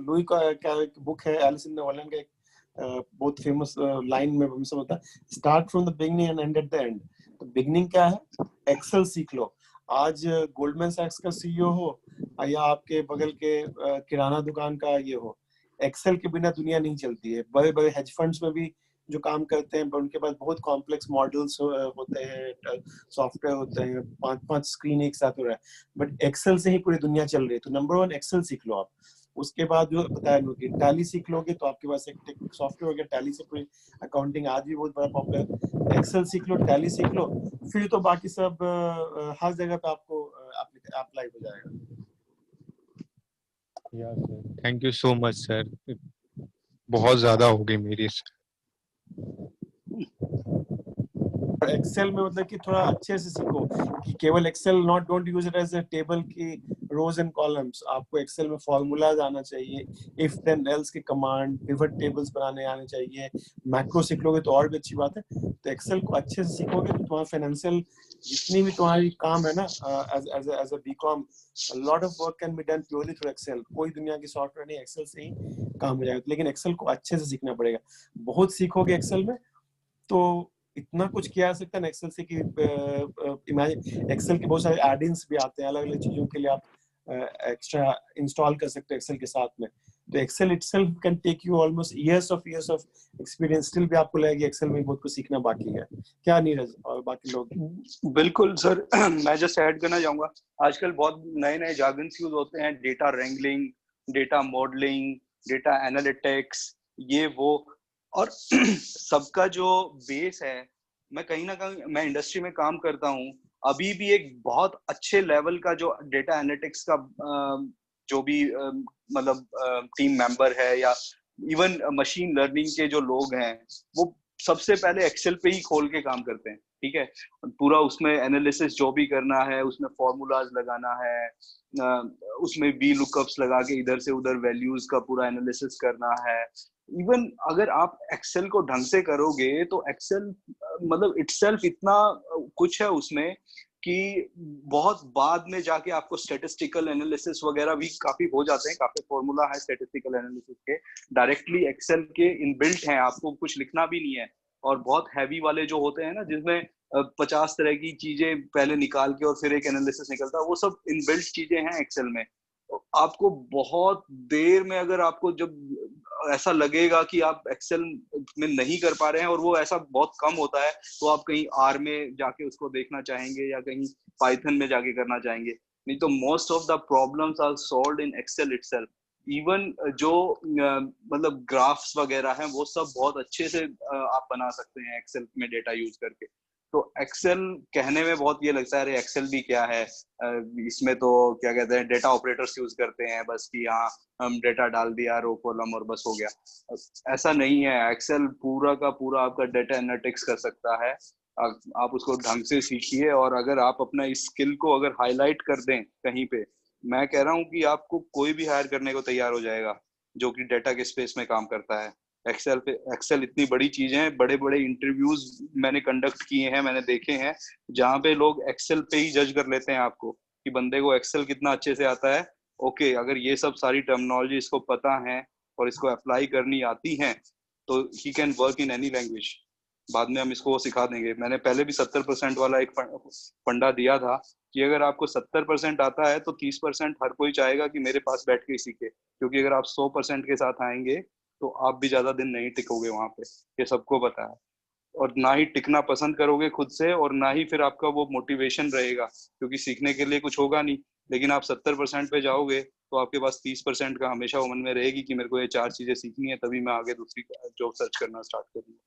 लुई का क्या एक बुक है, एलिस इन वंडरलैंड का एक बहुत फेमस लाइन में हमेशा होता है, start from the beginning and and at the end. तो बिगिनिंग क्या है, एक्सेल सीख लो। आज गोल्डमैन सैक्स का सीईओ हो या आपके बगल के किराना दुकान का ये हो, एक्सेल के बिना दुनिया नहीं चलती है। बड़े बड़े हेज फंड्स में भी जो काम करते हैं उनके पास बहुत कॉम्प्लेक्स मॉडल्स होते हैं, सॉफ्टवेयर होते हैं, 5-5 स्क्रीन एक साथ हो रहा है, बट एक्सेल से ही पूरी दुनिया चल रही है। तो नंबर 1 एक्सेल सीख लो आप। उसके बाद जो बताया कि टैली सीख लोगे तो आपके पास एक सॉफ्टवेयर हो गया, टैली से पूरी अकाउंटिंग आज भी बहुत बड़ा पॉपुलर। एक्सेल सीख लो, टैली सीख लो, फिर तो बाकी सब हर जगह पे आपको अप्लाई हो जाएगा। Thank you so much sir, बहुत ज्यादा हो गई मेरी। एक्सेल में मतलब कि थोड़ा अच्छे से सीखो कि केवल Excel not don't use it as a table की रोज एंड कॉलम्स। आपको एक्सेल में फॉर्मूलाज आना चाहिए, इफ देन एल्स के कमांड, पिवट टेबल्स बनाने आने चाहिए। मैक्रो सीख लोगे तो और भी अच्छी बात है। तो एक्सेल को अच्छे से सीखोगे तो तुम्हारा फाइनेंशियल जितनी भी तुम्हारी काम है ना as a BCom, lot of work can be done purely through Excel. कोई दुनिया की सॉफ्टवेयर नहीं, एक्सेल से ही काम हो जाएगा। लेकिन एक्सेल को अच्छे से सीखना पड़ेगा। बहुत सीखोगे एक्सेल में तो इतना कुछ किया जा सकता है एक्सेल से कि इमेजिन एक्सेल के बहुत सारे एड-इन्स भी आते हैं, अलग अलग चीजों के लिए आप एक्स्ट्रा इंस्टॉल कर सकते हो एक्सेल के साथ में। तो Excel itself can take you almost years of experience, still भी आपको लगेगा एक्सेल में बहुत कुछ सीखना बाकी है। क्या नीरज और बाकी लोग? बिल्कुल सर, मैं जस्ट ऐड करना चाहूंगा, आजकल बहुत नए नए जार्गन्स यूज होते हैं, data रेंगलिंग, data modelling, data analytics, ये वो, और सबका जो बेस है, मैं कहीं ना कहीं मैं इंडस्ट्री में काम करता हूँ, अभी भी एक बहुत अच्छे लेवल का जो डेटा एनालिटिक्स का जो भी मतलब टीम मेंबर है या इवन मशीन लर्निंग के जो लोग हैं, वो सबसे पहले एक्सेल पे ही खोल के काम करते हैं। ठीक है, पूरा उसमें एनालिसिस जो भी करना है, उसमें फॉर्मूलाज लगाना है, उसमें वी लुकअप्स लगा के इधर से उधर वैल्यूज का पूरा एनालिसिस करना है। इवन अगर आप एक्सेल को ढंग से करोगे तो एक्सेल मतलब इटसेल्फ इतना कुछ है उसमें कि बहुत बाद में जाके आपको स्टैटिस्टिकल एनालिसिस वगैरह भी काफी हो जाते हैं, काफी फॉर्मूला है स्टैटिस्टिकल एनालिसिस के, डायरेक्टली एक्सेल के इनबिल्ट हैं, आपको कुछ लिखना भी नहीं है। और बहुत हैवी वाले जो होते हैं ना, जिसमें 50 तरह की चीजें पहले निकाल के और फिर एक एनालिसिस निकलता है, वो सब इनबिल्ट चीजें हैं एक्सेल में। आपको बहुत देर में, अगर आपको जब ऐसा लगेगा कि आप एक्सेल में नहीं कर पा रहे हैं, और वो ऐसा बहुत कम होता है, तो आप कहीं आर में जाके उसको देखना चाहेंगे या कहीं पाइथन में जाके करना चाहेंगे। नहीं तो most of the problems are solved in Excel itself. Even जो मतलब ग्राफ्स वगैरह हैं, वो सब बहुत अच्छे से आप बना सकते हैं एक्सेल में डेटा यूज करके। तो एक्सेल कहने में बहुत ये लगता है, अरे एक्सेल भी क्या है, इसमें तो क्या कहते हैं, डेटा ऑपरेटर्स यूज करते हैं बस, कि हाँ हम डेटा डाल दिया रो कॉलम और बस हो गया। ऐसा नहीं है, एक्सेल पूरा का पूरा आपका डेटा एनालिटिक्स कर सकता है। आप उसको ढंग से सीखिए, और अगर आप अपना इस स्किल को अगर हाईलाइट कर दें कहीं पे, मैं कह रहा हूँ कि आपको कोई भी हायर करने को तैयार हो जाएगा जो कि डेटा के स्पेस में काम करता है। एक्सेल इतनी बड़ी चीज है, बड़े बड़े इंटरव्यूज मैंने कंडक्ट किए हैं, मैंने देखे हैं, जहाँ पे लोग एक्सेल पे ही जज कर लेते हैं आपको कि बंदे को एक्सेल कितना अच्छे से आता है। ओके, अगर ये सब सारी टर्मिनोलॉजी इसको पता है और इसको अप्लाई करनी आती है, तो he can work in any language. बाद में हम इसको सिखा देंगे। मैंने पहले भी 70% वाला एक फंडा दिया था कि अगर आपको 70% आता है तो 30% हर कोई चाहेगा कि मेरे पास बैठ के ही सीखे, क्योंकि अगर आप 100% के साथ आएंगे तो आप भी ज्यादा दिन नहीं टिकोगे वहां पे, ये सबको पता है। और ना ही टिकना पसंद करोगे खुद से, और ना ही फिर आपका वो मोटिवेशन रहेगा, क्योंकि सीखने के लिए कुछ होगा नहीं। लेकिन आप 70% पे जाओगे तो आपके पास 30% का हमेशा वो मन में रहेगी कि मेरे को ये 4 चीजें सीखनी है, तभी मैं आगे दूसरी जॉब सर्च करना स्टार्ट करूंगा।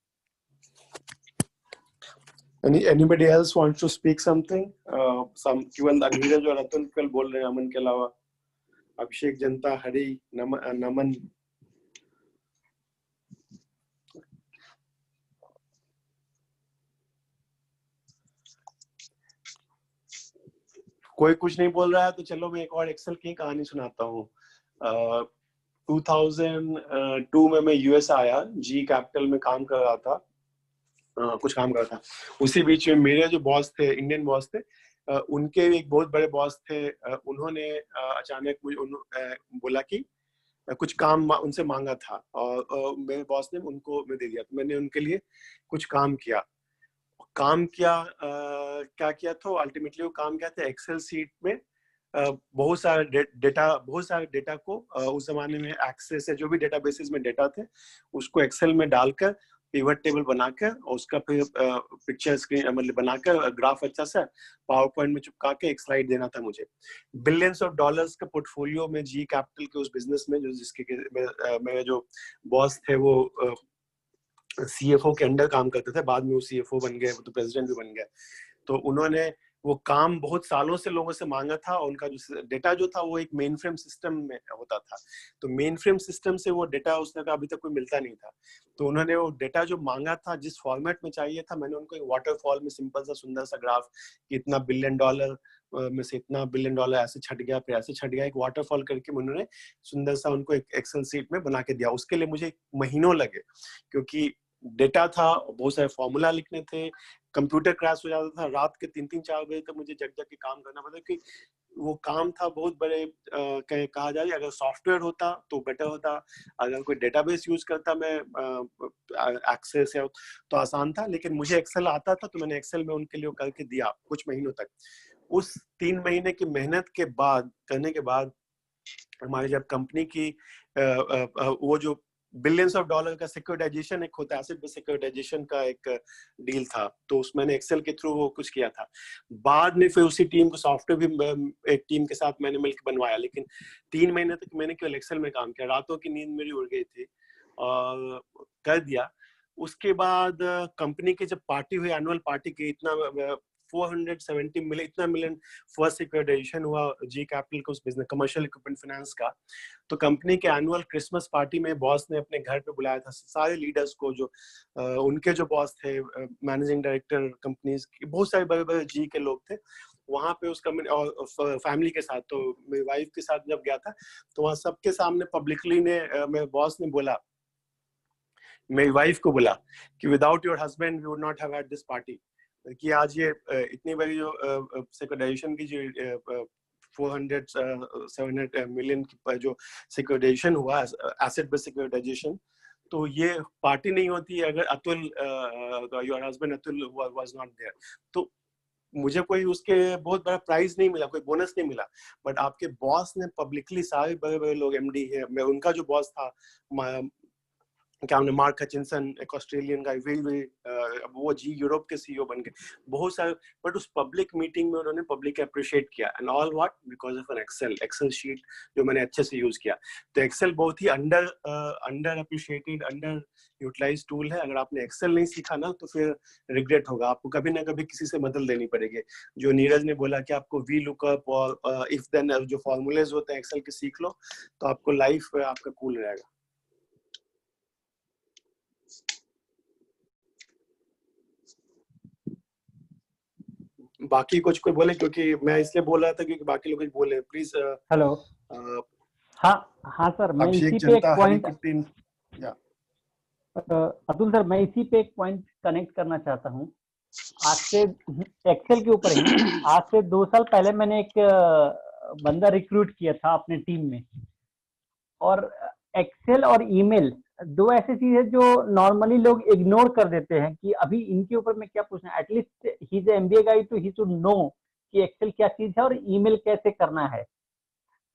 Anybody else wants to speak something? Some केवल नीरज और अतुल कल बोल रहे हैं, अमन के अलावा। अभिषेक जनता, हरि, नमन। कोई कुछ नहीं बोल रहा है तो चलो मैं एक और एक्सेल की कहानी सुनाता हूँ। 2002 में मैं यूएस आया, जी कैपिटल में काम कर रहा था, कुछ काम कर रहा था। उसी बीच में मेरे जो बॉस थे, इंडियन बॉस थे, उनके एक बहुत बड़े बॉस थे, उन्होंने अचानक मुझे बोला कि कुछ काम उनसे मांगा था, और मेरे बॉस ने उनको मैं दे दिया। तो मैंने उनके लिए कुछ काम किया। क्या किया तो अल्टीमेटली वो काम क्या था, एक्सेल सीट में बहुत सारे डेटा को उस जमाने में एक्सेस से जो भी डेटाबेसेस में डेटा थे उसको एक्सेल में डालकर पिवट टेबल बनाकर और उसका फिर पिक्चर स्क्रीन मतलब बनाकर ग्राफ अच्छा सा पावर पॉइंट में चिपका के एक स्लाइड देना था मुझे। बिलियंस ऑफ डॉलर्स का पोर्टफोलियो में जी कैपिटल के उस बिजनेस में, जो जिसके मेरे जो बॉस थे वो सीएफओ के अंडर काम करते थे, बाद में वो सीएफओ बन गए, तो प्रेसिडेंट भी बन गए। तो उन्होंने वो काम बहुत सालों से लोगों से मांगा था, और उनका जो डेटा जो था वो एक मेन फ्रेम सिस्टम में होता था। तो मेन फ्रेम सिस्टम से वो डेटा उसने कहा अभी तक कोई मिलता नहीं था। तो उन्होंने वो डेटा जो मांगा था, जिस फॉर्मेट में चाहिए था, मैंने उनको एक वाटरफॉल में सिंपल सा सुंदर सा ग्राफ कि इतना बिलियन डॉलर में से इतना बिलियन डॉलर ऐसे छट गया, फिर ऐसे छट गया, एक वाटरफॉल करके उन्होंने सुंदर सा उनको एक एक्सेल सीट में बना के दिया। उसके लिए मुझे महीनों लगे, क्योंकि डेटा था, बहुत सारे फॉर्मूला लिखने थे, कंप्यूटर क्रैश हो जाता था, रात के 3-4 बजे तक मुझे जग जग के काम करना पड़ता, कि वो काम था बहुत बड़े। कहा जाए अगर सॉफ्टवेयर होता तो बेटर होता, अगर कोई डेटाबेस यूज करता मैं एक्सेस या तो आसान था, लेकिन मुझे एक्सेल आता था तो मैंने एक्सेल में उनके लिए करके दिया कुछ महीनों तक। उस 3 महीने की मेहनत के बाद करने के बाद हमारी जब कंपनी की वो जो बिलियंस ऑफ डॉलर का सिक्योरिटाइजेशन एक होता है, एसेट बेस्ड सिक्योरिटाइजेशन का एक डील था, तो उसमें मैंने एक्सेल के थ्रू वो कुछ किया था। बाद में फिर उसी टीम को सॉफ्टवेयर भी एक टीम के साथ मैंने मिलकर बनवाया, लेकिन 3 महीने तक मैंने केवल एक्सेल में काम किया। रातों की नींद मेरी उड़ गई थी और कर दिया। उसके बाद कंपनी की जब पार्टी हुई, एनुअल पार्टी की, इतना 470 मिलियन, इतना मिलियन फर्स्ट सिक्योरिटाइजेशन हुआ जी कैपिटल का, उस बिजनेस कमर्शियल इक्विपमेंट फाइनेंस का। तो कंपनी के एनुअल क्रिसमस पार्टी में बॉस ने अपने घर पे बुलाया था सारे लीडर्स को, जो उनके जो बॉस थे, मैनेजिंग डायरेक्टर कंपनीज के, बहुत सारे बड़े बड़े जी के लोग थे वहां पे, उसका और फैमिली के साथ। तो मेरी वाइफ के साथ जब गया था तो वहाँ सबके सामने पब्लिकली ने मेरे बॉस ने बोला, मेरी वाइफ को बोला कि without your husband we would not have had this party, कि आज ये इतनी बड़ी जो सिक्योरिटाइजेशन की जो 400-700 मिलियन की जो सिक्योरिटाइजेशन हुआ, एसेट बेस्ड सिक्योरिटाइजेशन, तो ये पार्टी नहीं होती अगर Atul, your husband Atul was not there. तो मुझे कोई उसके बहुत बड़ा प्राइज नहीं मिला, कोई बोनस नहीं मिला, बट आपके बॉस ने पब्लिकली, सारे बड़े बड़े लोग, एमडी है, मैं उनका जो बॉस था क्या हमने, मार्क हचिनसन, एक ऑस्ट्रेलियन गाय, वो जी यूरोप के सीईओ बन गए, बहुत सारे। बट उस पब्लिक मीटिंग में उन्होंने पब्लिक अप्रिशिएट किया, and all what because of an Excel sheet जो मैंने अच्छे से यूज किया। तो एक्सेल बहुत ही under appreciated, under utilise tool है। अगर आपने एक्सेल नहीं सीखा ना तो फिर रिग्रेट होगा, आपको कभी ना कभी किसी से मदद लेनी पड़ेगी। जो नीरज ने बोला कि आपको वी लुकअप और इफ देन जो फॉर्मूलेज होते हैं एक्सेल के सीख लो, तो आपको लाइफ आपका कूल रहेगा। बाकी कुछ कोई बोले, क्योंकि मैं इसलिए बोल रहा था क्योंकि बाकी लोग बोले, प्लीज। हेलो। हाँ सर, मैं इसी पे एक पॉइंट, अतुल सर, मैं इसी पे एक पॉइंट कनेक्ट करना चाहता हूँ। आज से एक्सेल के ऊपर ही, आज से 2 साल पहले मैंने एक बंदा रिक्रूट किया था अपने टीम में, और एक्सेल और ईमेल दो ऐसी चीज है जो नॉर्मली लोग इग्नोर कर देते हैं कि अभी इनके ऊपर मैं क्या पूछना। एटलीस्ट ही इज एमबीए गाई, तो ही शुड नो कि एक्सेल क्या चीज है और ईमेल कैसे करना है।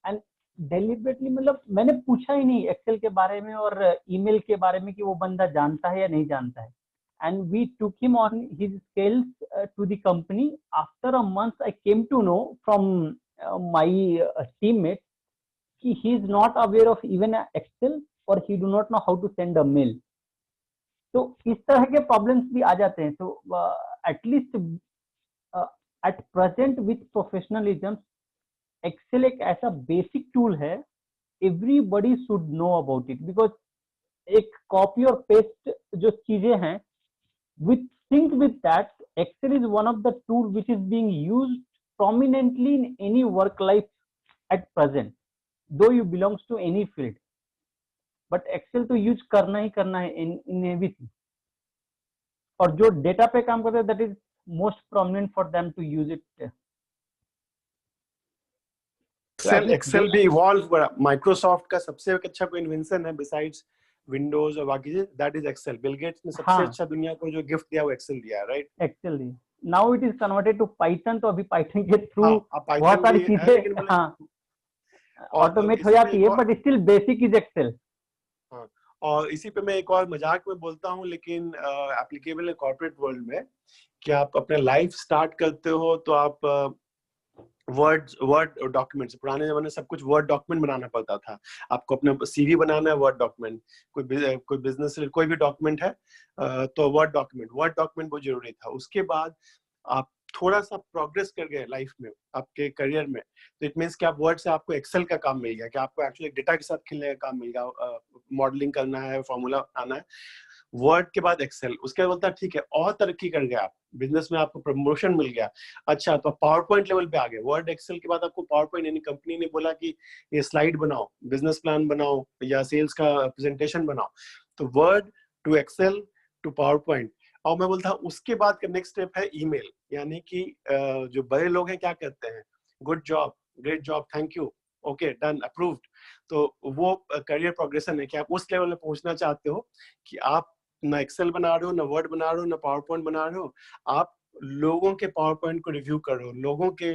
एंड डेलिबरेटली, मतलब मैंने पूछा ही नहीं एक्सेल के बारे में और ईमेल के बारे में कि वो बंदा जानता है या नहीं जानता है। And we took him on his skills to the company. After a month I came to know from my teammate कि he is not aware of even Excel or he do not know how to send a mail. तो इस तरह के प्रॉब्लम्स भी आ जाते हैं। तो at least at present with professionalism, Excel एक ऐसा बेसिक टूल है, everybody should know about it, because एक कॉपी और पेस्ट जो चीजें हैं, with sync with that, Excel is one of the tool which is being used prominently in any work life at present, though you belongs to any field, but Excel तो यूज करना ही करना है in everything. और जो डेटा पे काम करते हैं, that is most prominent for them to use it. Excel भी इवॉल्व हुआ। माइक्रोसॉफ्ट का सबसे अच्छा कोई इन्वेंशन है बिसाइड्स विंडोज और बाकी चीजें, that is Excel. Bill Gates ने सबसे अच्छा दुनिया को जो गिफ्ट दिया वो एक्सेल दिया, राइट? एक्सेल दी। Now it is converted to Python, तो अभी पाइथन के थ्रू बहुत सारी चीजें ऑटोमेट हो जाती है, but still basic is Excel. और इसी पे मैं एक और मजाक में बोलता हूँ, लेकिन एप्लीकेबल है कॉर्पोरेट वर्ल्ड में, कि आप अपना लाइफ स्टार्ट करते हो तो आप वर्ड डॉक्यूमेंट्स, पुराने जमाने में सब कुछ वर्ड डॉक्यूमेंट बनाना पड़ता था। आपको अपना सीवी बनाना है वर्ड डॉक्यूमेंट, कोई बिजनेस कोई भी डॉक्यूमेंट है तो वर्ड डॉक्यूमेंट बहुत जरूरी था। उसके बाद आप थोड़ा सा प्रोग्रेस कर गए लाइफ में, आपके करियर में, तो इट मीन्स कि आप वर्ड से आपको एक्सेल का काम मिल गया, कि आपको एक्चुअली डेटा के साथ खेलने का काम मिल गया, मॉडलिंग करना है, फॉर्मूला आना है। वर्ड के बाद एक्सेल, उसके बाद बोलता है ठीक है और तरक्की कर गया, बिजनेस में आपको प्रमोशन मिल गया, अच्छा तो पावर पॉइंट लेवल पे आ गए। वर्ड एक्सेल के बाद आपको पावर पॉइंट, यानी कंपनी ने बोला कि ये स्लाइड बनाओ, बिजनेस प्लान बनाओ या सेल्स का प्रेजेंटेशन बनाओ, तो Word to Excel to PowerPoint. और मैं बोलता हूँ उसके बाद का नेक्स्ट स्टेप है ईमेल, यानी कि जो बड़े लोग हैं क्या कहते हैं, good job, great job, thank you, okay done, approved. तो वो करियर प्रोग्रेशन है कि आप उस लेवल में पहुंचना चाहते हो कि आप ना एक्सेल बना रहे हो, ना वर्ड बना रहे हो, ना पावर पॉइंट बना रहे हो, आप लोगों के पावर पॉइंट को रिव्यू कर रहे हो, लोगों के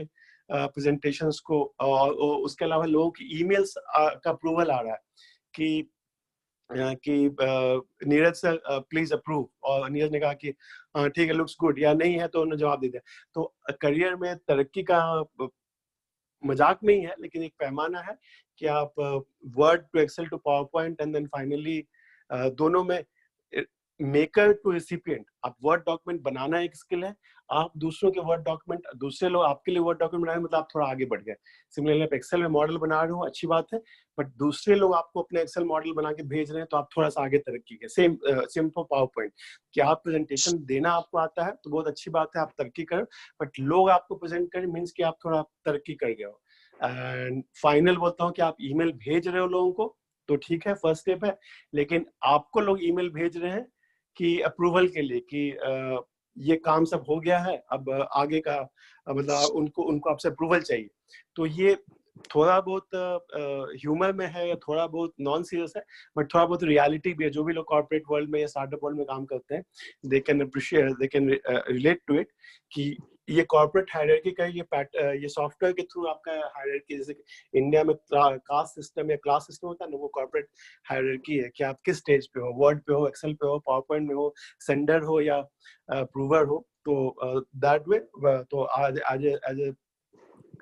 प्रेजेंटेशंस को, और उसके अलावा लोगों की ईमेल्स का अप्रूवल आ रहा है कि नीरज सर प्लीज अप्रूव, और नीरज ने कहा कि ठीक है, लुक्स गुड, या नहीं है तो उन्होंने जवाब दे दिया। तो करियर में तरक्की का मजाक में ही है, लेकिन एक पैमाना है कि आप Word to Excel to PowerPoint and then finally दोनों में मेकर टू रिसिपिएंट। आप वर्ड डॉक्यूमेंट बनाना एक स्किल है, आप दूसरों के वर्ड डॉक्यूमेंट, दूसरे लोग आपके लिए वर्ड डॉक्यूमेंट बनाए, मतलब आप थोड़ा आगे बढ़ गए। सिमिलरली आप एक्सेल में मॉडल बना रहे हो, अच्छी बात है, बट दूसरे लोग आपको अपने एक्सेल मॉडल बना के भेज रहे हैं, तो आप थोड़ा सा आगे तरक्की के। सेम फॉर पावर पॉइंट, कि आप प्रेजेंटेशन देना आपको आता है तो बहुत अच्छी बात है, आप तरक्की करो, बट लोग आपको प्रेजेंट करें मीन्स कि आप थोड़ा तरक्की कर गए हो। एंड फाइनल बोलता हूँ कि आप ईमेल भेज रहे हो लोगों को तो ठीक है, फर्स्ट स्टेप है, लेकिन आपको लोग ईमेल भेज रहे हैं कि अप्रूवल के लिए कि ये काम सब हो गया है, अब आगे का मतलब उनको आपसे अप्रूवल चाहिए। तो ये थोड़ा बहुत ह्यूमर में है, थोड़ा बहुत नॉन सीरियस है, बट थोड़ा बहुत रियलिटी भी है। जो भी लोग कॉर्पोरेट वर्ल्ड में या स्टार्टअप वर्ल्ड में काम करते हैं, they can appreciate, they can relate to it, कि ये कॉर्पोरेट हायरार्की का ये सॉफ्टवेयर के थ्रू आपका हायरार्की, जैसे इंडिया में कास्ट सिस्टम या क्लास सिस्टम होता है ना, वो कॉर्पोरेट हायरार्की है कि आप किस स्टेज पे हो, वर्ड पे हो, एक्सेल पे हो, पावर पॉइंट में हो, सेंडर हो या अप्रूवर हो। तो दैट वे, तो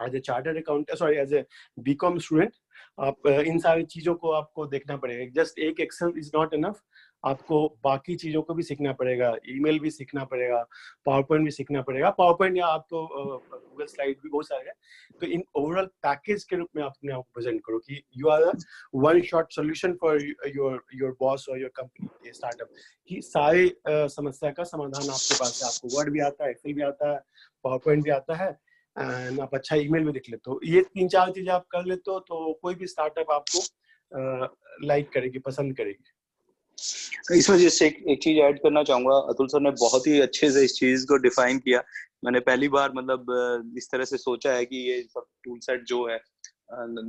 as a chartered accountant, sorry as a BCom student, आप इन सारी चीजों को आपको देखना पड़ेगा। जस्ट एक एक्सेल इज नॉट इनफ, आपको बाकी चीजों को भी सीखना पड़ेगा, ईमेल भी सीखना पड़ेगा, पावर पॉइंट भी सीखना पड़ेगा। पावर पॉइंट या आप तो गूगल स्लाइड भी बहुत सारे हैं, तो इन ओवरऑल पैकेज के रूप में आप अपने आप को प्रेजेंट करो कि you are one shot solution for your boss और योर कंपनी, स्टार्टअप की सारी समस्या का समाधान आपके पास है। आपको वर्ड भी आता है, एक्सेल भी आता है, पावर पॉइंट भी आता है, एंड आप अच्छा ईमेल भी लिख लेते हो। ये 3-4 चीजें आप कर लेते हो तो कोई भी स्टार्टअप आपको लाइक करेगी, पसंद करेगी। इस वजह से एक चीज ऐड करना चाहूंगा, अतुल सर ने बहुत ही अच्छे से इस चीज को डिफाइन किया। मैंने पहली बार मतलब इस तरह से सोचा है कि ये सब टूल सेट जो है,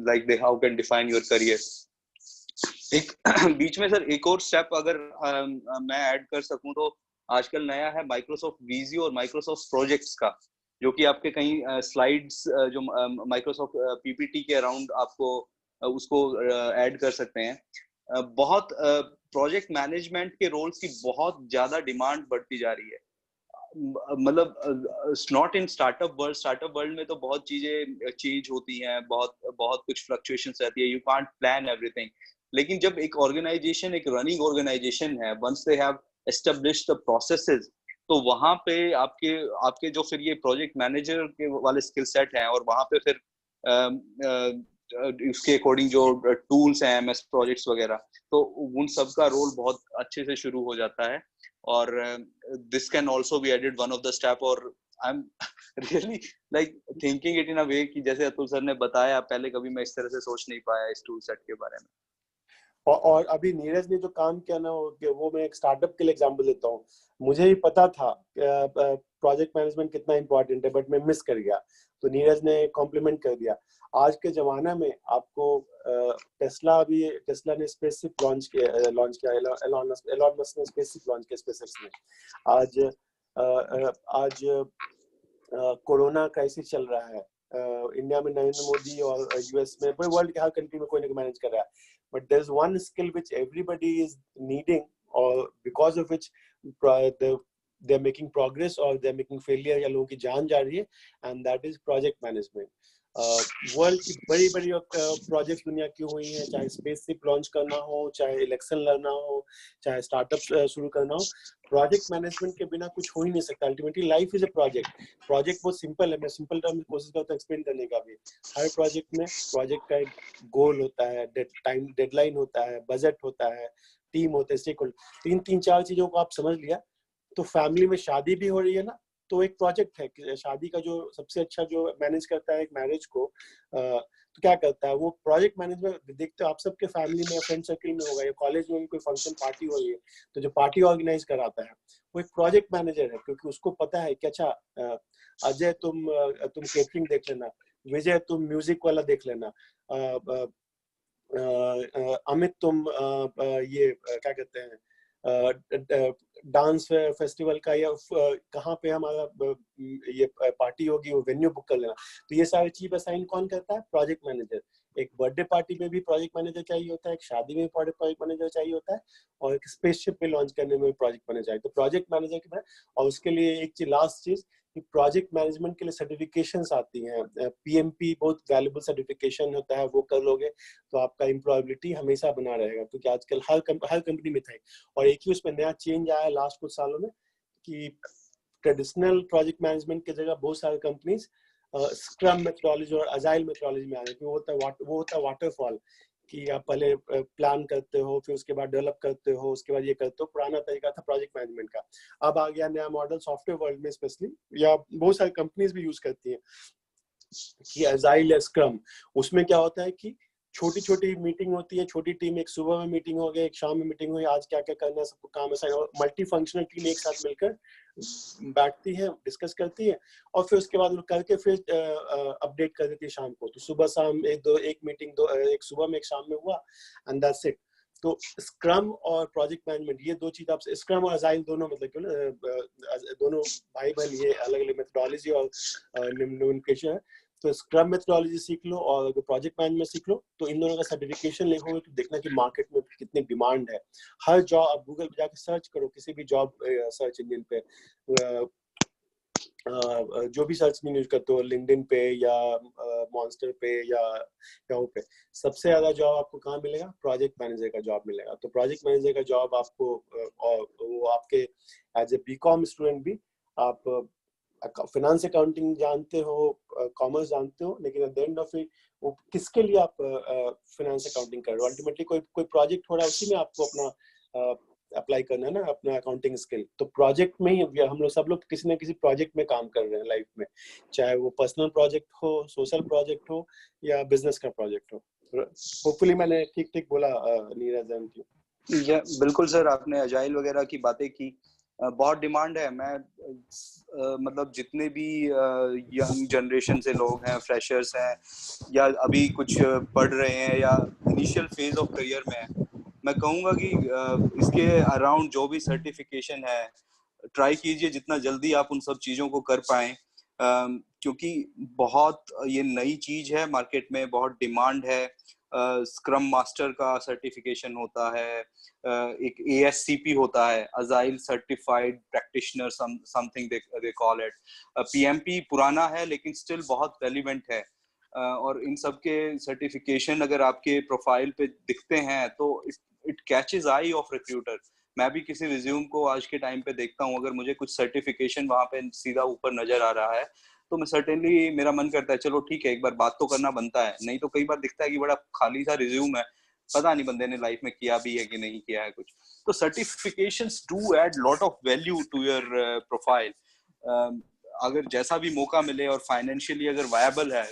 like they how can define your career. एक बीच में सर एक और स्टेप अगर मैं ऐड कर सकूं तो आजकल नया है माइक्रोसॉफ्ट विजियो और माइक्रोसॉफ्ट प्रोजेक्ट्स का, जो कि आपके कहीं स्लाइड्स जो माइक्रोसॉफ्ट पीपीटी के अराउंड आपको उसको ऐड कर सकते हैं। बहुत प्रोजेक्ट मैनेजमेंट के रोल्स की बहुत ज्यादा डिमांड बढ़ती जा रही है। मतलब नॉट इन स्टार्टअप वर्ल्ड में तो बहुत चीजें चेंज होती हैं, बहुत कुछ फ्लक्चुएशंस रहती है, यू कांट प्लान एवरीथिंग। लेकिन जब एक ऑर्गेनाइजेशन एक रनिंग ऑर्गेनाइजेशन है, once they have established the processes, तो वहां पे आपके जो फिर ये प्रोजेक्ट मैनेजर के वाले स्किल सेट हैं, और वहां पे फिर उसके अकॉर्डिंग जो टूल्स हैं MS प्रोजेक्ट्स वगैरह, तो उन सब का रोल बहुत अच्छे से शुरू हो जाता है। और this can also be added one of the step. और I am really like thinking it in a way कि जैसे अतुल सर ने बताया, पहले कभी मैं इस तरह से सोच नहीं पाया इस टूल सेट के बारे में। और अभी नीरज ने जो काम किया ना, वो मैं एक स्टार्टअप के लिए एग्जांपल देता हूँ। मुझे ही पता था प्रोजेक्ट मैनेजमेंट कितना इंपॉर्टेंट है, बट मैं मिस कर गया, तो नीरज ने कॉम्प्लीमेंट कर दिया। आज के जमाना में आपको टेस्ला ने स्पेसशिप लॉन्च किया, एलॉन मस्क ने स्पेसशिप लॉन्च किया स्पेसएक्स में। आज कोरोना क्राइसिस चल रहा है, इंडिया में नरेंद्र मोदी और यूएस में, पूरे वर्ल्ड के हर कंट्री में कोई ना कोई मैनेज कर रहा है। But there's one skill which everybody is needing, or because of which they're making progress or they're making failure, या लोगों की जान जा रही है, and that is project management. World की बड़ी बड़ी प्रोजेक्ट्स दुनिया की हुई हैं, चाहे स्पेसशिप लॉन्च करना हो, चाहे इलेक्शन लड़ना हो, चाहे स्टार्टअप शुरू करना हो, प्रोजेक्ट मैनेजमेंट के बिना कुछ हो ही नहीं सकता। Ultimately life is a project बहुत सिंपल है। मैं सिंपल टर्म में कोशिश करता हूँ एक्सप्लेन करने का भी। हर प्रोजेक्ट में प्रोजेक्ट का एक गोल होता है, डेडलाइन होता है, बजट होता है, टीम होते हैं, स्टेक होल्डर। तीन चार चीजों को आप समझ लिया तो फैमिली में शादी भी हो रही है ना, तो एक प्रोजेक्ट है। शादी का जो सबसे अच्छा जो मैनेज करता है एक मैरिज को, तो क्या करता है वो प्रोजेक्ट मैनेजमेंट। देखते हो आप सबके फैमिली में, फ्रेंड सर्किल में होगा, या कॉलेज में कोई फंक्शन पार्टी हो रही है, तो जो पार्टी ऑर्गेनाइज कराता है वो एक प्रोजेक्ट मैनेजर है, क्योंकि उसको पता है कि अच्छा अजय तुम केटरिंग देख लेना, विजय तुम म्यूजिक वाला देख लेना, अमित तुम ये क्या कहते हैं डांस फेस्टिवल का, या कहाँ पे हमारा ये पार्टी होगी वो वेन्यू बुक कर लेना। तो ये सारी चीज असाइन कौन करता है? Project manager. एक बर्थडे पार्टी में भी प्रोजेक्ट मैनेजर चाहिए होता है, एक शादी में प्रोजेक्ट मैनेजर चाहिए होता है, और एक स्पेसशिप पे लॉन्च करने में प्रोजेक्ट मैनेजर चाहिए। तो प्रोजेक्ट मैनेजर के बाद, और उसके लिए एक चीज लास्ट चीज, प्रोजेक्ट मैनेजमेंट के लिए सर्टिफिकेशंस आती हैं। PMP बहुत वैल्यूबल सर्टिफिकेशन होता है, वो कर लोगे तो आपका एम्प्लॉयबिलिटी हमेशा बना रहेगा, क्योंकि आजकल हर कंपनी में था। और एक ही उसमें नया चेंज आया लास्ट कुछ सालों में कि ट्रेडिशनल प्रोजेक्ट मैनेजमेंट की जगह बहुत सारे कंपनीज स्क्रम मेथोडोलॉजी और अजाइल मेथोडोलॉजी में आ रही है। वो होता है वाटरफॉल, कि आप पहले प्लान करते हो, फिर उसके बाद डेवलप करते हो, उसके बाद ये करते हो। पुराना तरीका था प्रोजेक्ट मैनेजमेंट का। अब आ गया नया मॉडल सॉफ्टवेयर वर्ल्ड में स्पेशली, या बहुत सारी कंपनीज भी यूज करती हैं कि अजाइल या स्क्रम। उसमें क्या होता है कि छोटी छोटी मीटिंग होती है, छोटी टीम, एक सुबह में मीटिंग हो गई, एक शाम में मीटिंग हुई, आज क्या क्या करना है, सबको काम असाइन, और मल्टी फंक्शनल टीम एक साथ मिलकर बैठती है, डिस्कस करती है, और फिर उसके बाद करके फिर अपडेट कर देती है शाम को। तो सुबह शाम एक मीटिंग एक सुबह में एक शाम में हुआ, एंड दैट्स इट। तो स्क्रम और प्रोजेक्ट मैनेजमेंट, ये दो चीज आप, स्क्रम और अजाइल दोनों मतलब क्यों ना, दोनों भाई बहन, ये अलग अलग मेथोडोलॉजी और नोमेनक्लेचर है। तो स्क्रम मेथोडोलॉजी सीख लो और प्रोजेक्ट मैनेजमेंट सीख लो, तो इन दोनों का सर्टिफिकेशन लेखोगे तो देखना कि मार्केट में कितनी डिमांड है। हर जॉब आप गूगल पे जाके सर्च करो, किसी भी जॉब सर्च इंजन पे, जो भी सर्च इंजन यूज करते हो, लिंक्डइन पे या मॉन्स्टर पे या याहू पे, सबसे ज्यादा जॉब आपको कहाँ मिलेगा? प्रोजेक्ट मैनेजर का जॉब मिलेगा। तो प्रोजेक्ट मैनेजर का जॉब आपको, और वो आपके एज ए बीकॉम स्टूडेंट भी, आप फाइनेंस अकाउंटिंग जानते हो, कॉमर्स जानते हो, लेकिन at the end of it वो किसके लिए आप फाइनेंस अकाउंटिंग कर रहे हो? अल्टीमेटली कोई प्रोजेक्ट हो रहा है, उसी में आपको अपना अप्लाई करना है ना, अपना अकाउंटिंग स्किल। तो प्रोजेक्ट में ही हम लोग सब लोग किसी न किसी प्रोजेक्ट में काम कर रहे हैं लाइफ में, चाहे वो पर्सनल प्रोजेक्ट हो, सोशल प्रोजेक्ट हो, या बिजनेस का प्रोजेक्ट हो। होपफुली मैंने ठीक ठीक बोला नीरज एंड यू। या बिल्कुल सर, आपने अजाइल वगैरह की बातें की। बहुत डिमांड है। मैं मतलब जितने भी यंग जनरेशन से लोग हैं, फ्रेशर्स हैं, या अभी कुछ पढ़ रहे हैं, या इनिशियल फेज ऑफ करियर में है, मैं कहूँगा कि इसके अराउंड जो भी सर्टिफिकेशन है, ट्राई कीजिए जितना जल्दी आप उन सब चीज़ों को कर पाएं, क्योंकि बहुत ये नई चीज़ है, मार्केट में बहुत डिमांड है। स्क्रम मास्टर का सर्टिफिकेशन होता है, एक ASCP होता है, agile certified practitioner something they call it. PMP पुराना है लेकिन स्टिल बहुत रेलिवेंट है। और इन सब के सर्टिफिकेशन अगर आपके प्रोफाइल पे दिखते हैं तो it catches I of recruiter. मैं भी किसी रिज्यूम को आज के टाइम पे देखता हूँ, अगर मुझे कुछ सर्टिफिकेशन वहाँ पे सीधा ऊपर नजर आ रहा है तो मैं सर्टेनली मेरा मन करता है चलो ठीक है एक बार बात तो करना बनता है, नहीं तो कई बार दिखता है कि बड़ा खाली सा रिज्यूम है, पता नहीं बंदे ने लाइफ में किया भी है कि नहीं किया है कुछ। तो certifications do add lot of value to your profile. अगर जैसा भी मौका मिले और फाइनेंशियली अगर वायबल है,